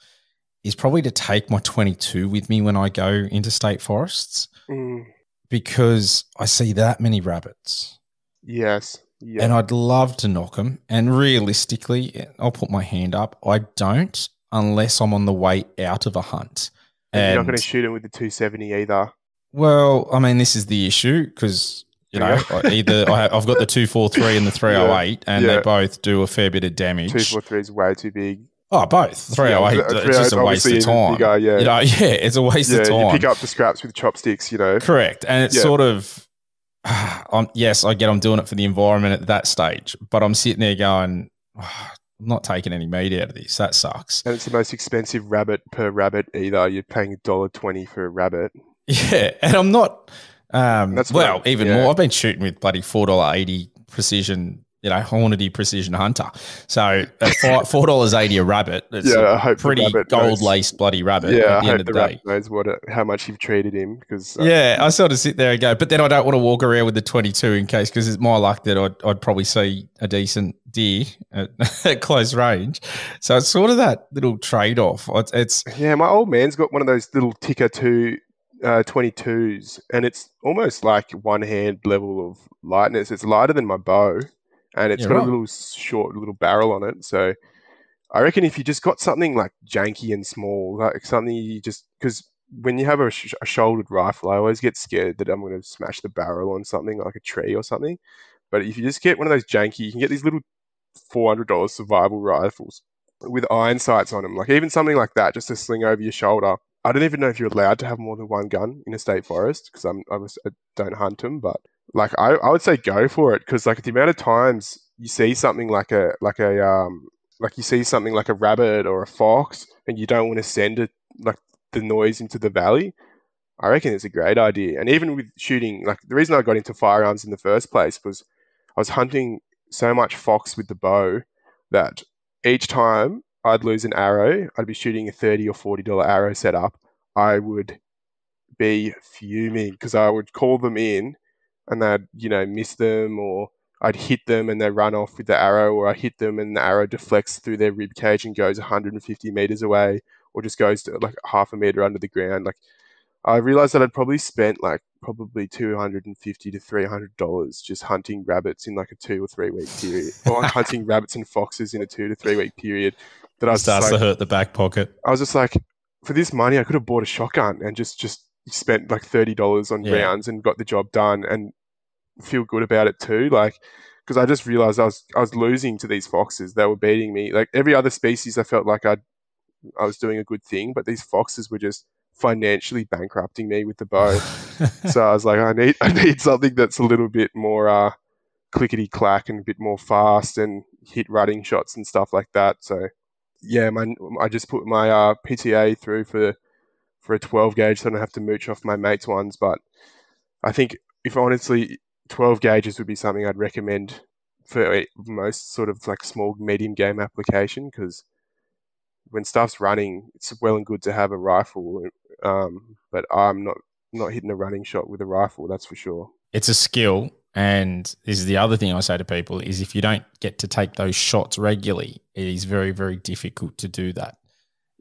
A: is probably to take my 22 with me when I go into state forests because I see that many rabbits.
B: Yes. Yeah.
A: And I'd love to knock them. And realistically, I'll put my hand up. I don't unless I'm on the way out of a hunt.
B: And you're not going to shoot them with the 270 either.
A: Well, I mean, this is the issue because, I've got the 243 and the 308 and they both do a fair bit of damage.
B: 243 is way too big.
A: Oh, both. 308, it's just a waste of time.
B: Bigger,
A: it's a waste of time.
B: You pick up the scraps with chopsticks,
A: Correct. And it's sort of, yes, I get I'm doing it for the environment at that stage, but I'm sitting there going, I'm not taking any meat out of this. That sucks.
B: And it's the most expensive rabbit per rabbit either. You're paying $1.20 for a rabbit.
A: Yeah, and I'm not, even more. I've been shooting with bloody $4.80 precision, Hornady Precision Hunter. So at $4.80 a rabbit, it's a pretty gold-laced bloody rabbit at the end of the day.
B: Knows how much you've treated him. Because
A: I sort of sit there and go, but then I don't want to walk around with the 22 in case, because it's my luck that I'd probably see a decent deer at close range. So it's sort of that little trade-off.
B: My old man's got one of those little Ticker 2 22s, and it's almost like one hand level of lightness. It's lighter than my bow. And it's got a little short little barrel on it. So I reckon if you just got something like janky and small, like something you just, because when you have a shouldered rifle, I always get scared that I'm going to smash the barrel on something like a tree or something. But if you just get one of those janky, you can get these little $400 survival rifles with iron sights on them. Like even something like that, just to sling over your shoulder. I don't even know if you're allowed to have more than one gun in a state forest because I don't hunt them, but like I would say go for it, because like the amount of times you see something like a rabbit or a fox and you don't want to send it like the noise into the valley, I reckon it's a great idea. And even with shooting, like the reason I got into firearms in the first place was I was hunting so much fox with the bow that each time I'd lose an arrow, I'd be shooting a $30 or $40 arrow setup. I would be fuming because I would call them in and they'd, miss them, or I'd hit them and they run off with the arrow, or I hit them and the arrow deflects through their rib cage and goes 150 meters away, or just goes to like half a meter under the ground. Like I realized that I'd probably spent $250 to $300 just hunting rabbits in like a 2 or 3 week period, or hunting rabbits and foxes in a 2 to 3 week period. That I was
A: starts to hurt the back pocket.
B: I was just like, for this money, I could have bought a shotgun and just spent like $30 on rounds and got the job done and feel good about it too. Like, because I just realized I was losing to these foxes. They were beating me. Like every other species, I felt like I was doing a good thing, but these foxes were just financially bankrupting me with the bow. So I was like, I need something that's a little bit more clickety clack and a bit more fast and hit rutting shots and stuff like that. So yeah, I just put my PTA through for a 12 gauge, so I don't have to mooch off my mate's ones. But I think if honestly 12 gauges would be something I'd recommend for most sort of like small medium game application, because when stuff's running, it's well and good to have a rifle, but I'm not hitting a running shot with a rifle, that's for sure.
A: It's a skill, and this is the other thing I say to people, is if you don't get to take those shots regularly, it is very, very difficult to do that.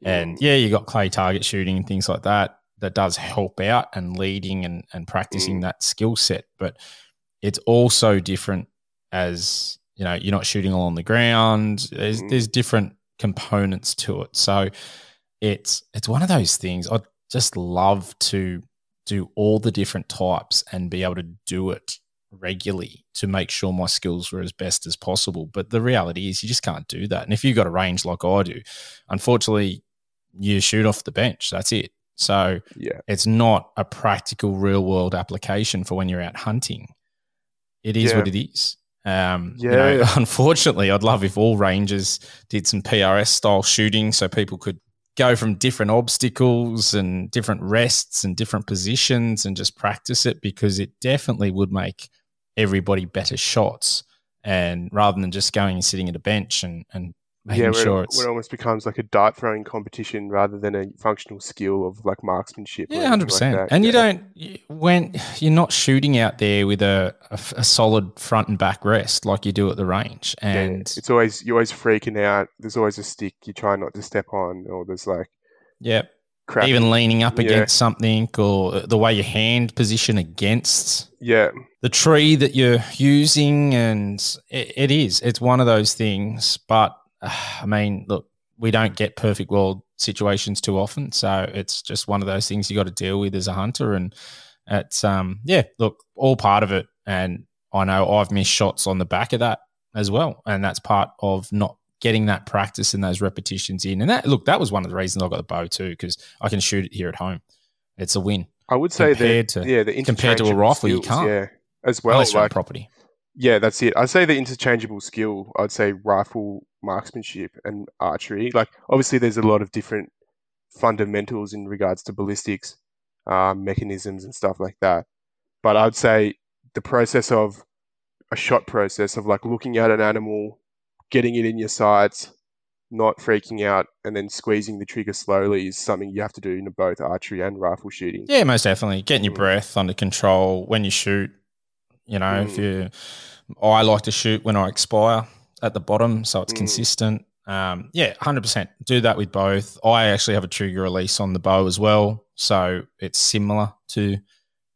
A: And you got clay target shooting and things like that. That does help out, and leading and practicing that skill set. But it's also different as, you're not shooting all on the ground. There's different components to it. So it's one of those things. I'd just love to do all the different types and be able to do it regularly to make sure my skills were as best as possible. But the reality is you just can't do that. And if you've got a range like I do, unfortunately, you shoot off the bench. That's it. So it's not a practical real world application for when you're out hunting. It is what it is. Unfortunately, I'd love if all rangers did some PRS style shooting so people could go from different obstacles and different rests and different positions and just practice it, because it definitely would make everybody better shots, and rather than just going and sitting at a bench and making sure it's...
B: it almost becomes like a dart throwing competition rather than a functional skill of like marksmanship.
A: Yeah, 100%. Like and when you're not shooting out there with a solid front and back rest like you do at the range. And
B: you're always freaking out. There's always a stick you try not to step on, or there's like
A: Yep.
B: crappy.
A: Even leaning up against something, or the way your hand position against the tree that you're using. And it's one of those things. But I mean, look, we don't get perfect world situations too often. So it's just one of those things you got to deal with as a hunter. And it's, look, all part of it. And I know I've missed shots on the back of that as well. And that's part of not getting that practice and those repetitions in. And that was one of the reasons I got the bow too, because I can shoot it here at home. It's a win.
B: I would say
A: compared to a rifle,
B: skills,
A: you can't.
B: As well.
A: Unless you're on property.
B: Yeah, that's it. I'd say the interchangeable skill, I'd say rifle marksmanship and archery. Like, obviously there's a lot of different fundamentals in regards to ballistics, mechanisms and stuff like that. But I'd say the process of a shot process of like looking at an animal, getting it in your sights, not freaking out, and then squeezing the trigger slowly is something you have to do in both archery and rifle shooting.
A: Yeah, most definitely. Getting your breath under control when you shoot. You know, I like to shoot when I expire at the bottom, so it's consistent. 100%. Do that with both. I actually have a trigger release on the bow as well, so it's similar to,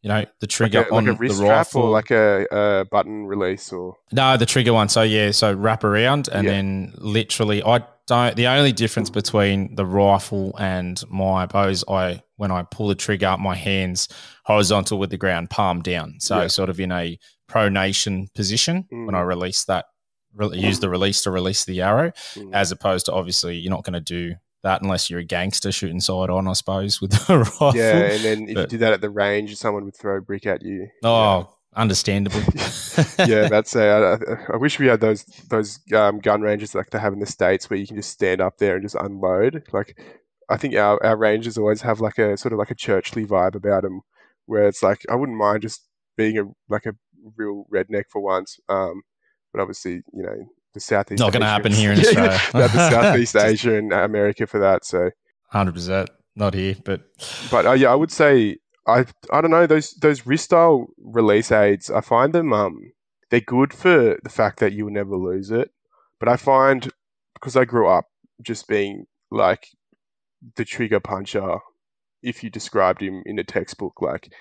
A: the trigger on
B: like a wrist
A: the rifle,
B: or like a button release, or
A: no, the trigger one. So wrap around and then literally, the only difference between the rifle and my bows, when I pull the trigger, my hands horizontal with the ground, palm down. So sort of in a pronation position when I release that, use the release to release the arrow, as opposed to, obviously you're not going to do that unless you're a gangster shooting side on, I suppose, with the rifle.
B: Yeah, and then if you did that at the range, someone would throw a brick at you.
A: Oh, understandable.
B: Yeah, that's I wish we had those gun ranges like they have in the States where you can just stand up there and just unload. Like, I think our ranges always have like a sort of like a churchly vibe about them, where it's like I wouldn't mind just being a real redneck for once. But obviously, the Southeast
A: not going to happen here in Australia.
B: The Southeast Asia and America for that. So
A: 100%, not here, but
B: I would say I don't know, those wrist style release aids. I find them they're good for the fact that you will never lose it. But I find, because I grew up just being like the trigger puncher, if you described him in a textbook, like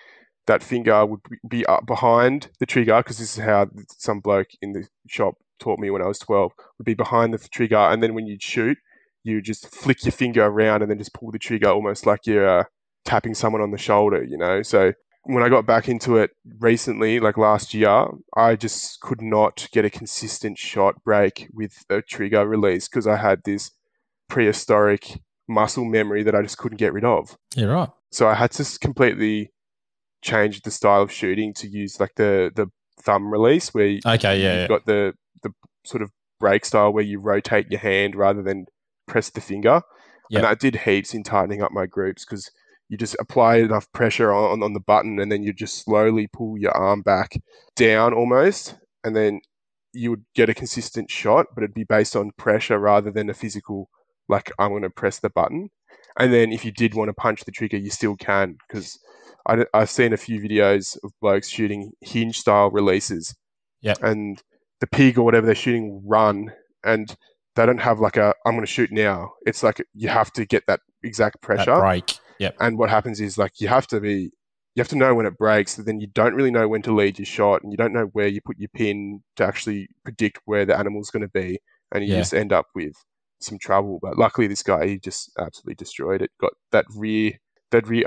B: that finger would be up behind the trigger, because this is how some bloke in the shop taught me when I was 12, would be behind the trigger, and then when you'd shoot, you just flick your finger around and then just pull the trigger almost like you're tapping someone on the shoulder, So when I got back into it recently, like last year, I just could not get a consistent shot break with a trigger release because I had this prehistoric muscle memory that I just couldn't get rid of.
A: You're right.
B: So I had to completely change the style of shooting to use like the thumb release, where you've got the sort of break style where you rotate your hand rather than press the finger. And that did heaps in tightening up my groups, because you just apply enough pressure on the button and then you just slowly pull your arm back down almost, and then you would get a consistent shot, but it'd be based on pressure rather than a physical, like I'm going to press the button. And then if you did want to punch the trigger, you still can, because I've seen a few videos of blokes shooting hinge style releases, and the pig or whatever they're shooting will run, and they don't have like I'm going to shoot now. It's like you have to get that exact pressure.
A: That break. Yep.
B: And what happens is, like, you have to know when it breaks, so then you don't really know when to lead your shot, and you don't know where you put your pin to actually predict where the animal's going to be, and you just end up with some trouble. But luckily this guy, he just absolutely destroyed it. Got that rear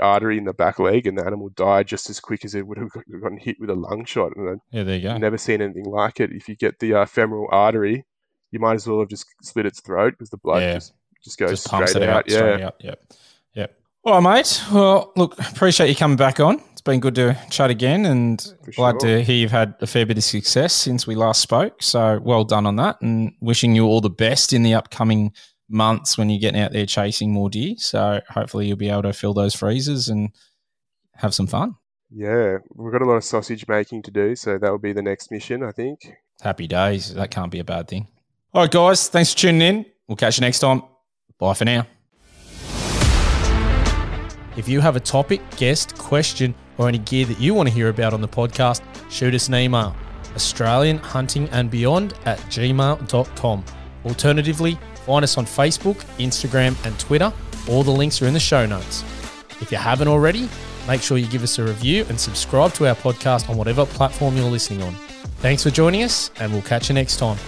B: artery in the back leg, and the animal died just as quick as it would have gotten hit with a lung shot. And
A: there you go.
B: I've never seen anything like it. If you get the femoral artery, you might as well have just slit its throat, because the blood just goes straight out.
A: Straight out. Yep. All right, mate. Well, look, appreciate you coming back on. It's been good to chat again, and glad to hear you've had a fair bit of success since we last spoke. So well done on that, and wishing you all the best in the upcoming months when you're getting out there chasing more deer. So hopefully you'll be able to fill those freezers and have some fun.
B: Yeah, we've got a lot of sausage making to do, so that will be the next mission, I think.
A: Happy days. That can't be a bad thing. All right, guys, thanks for tuning in. We'll catch you next time. Bye for now. If you have a topic, guest, question, or any gear that you want to hear about on the podcast, shoot us an email, australianhuntingandbeyond@gmail.com. Alternatively, find us on Facebook, Instagram, and Twitter All the links are in the show notes. If you haven't already, make sure you give us a review and subscribe to our podcast on whatever platform you're listening on. Thanks for joining us, and we'll catch you next time.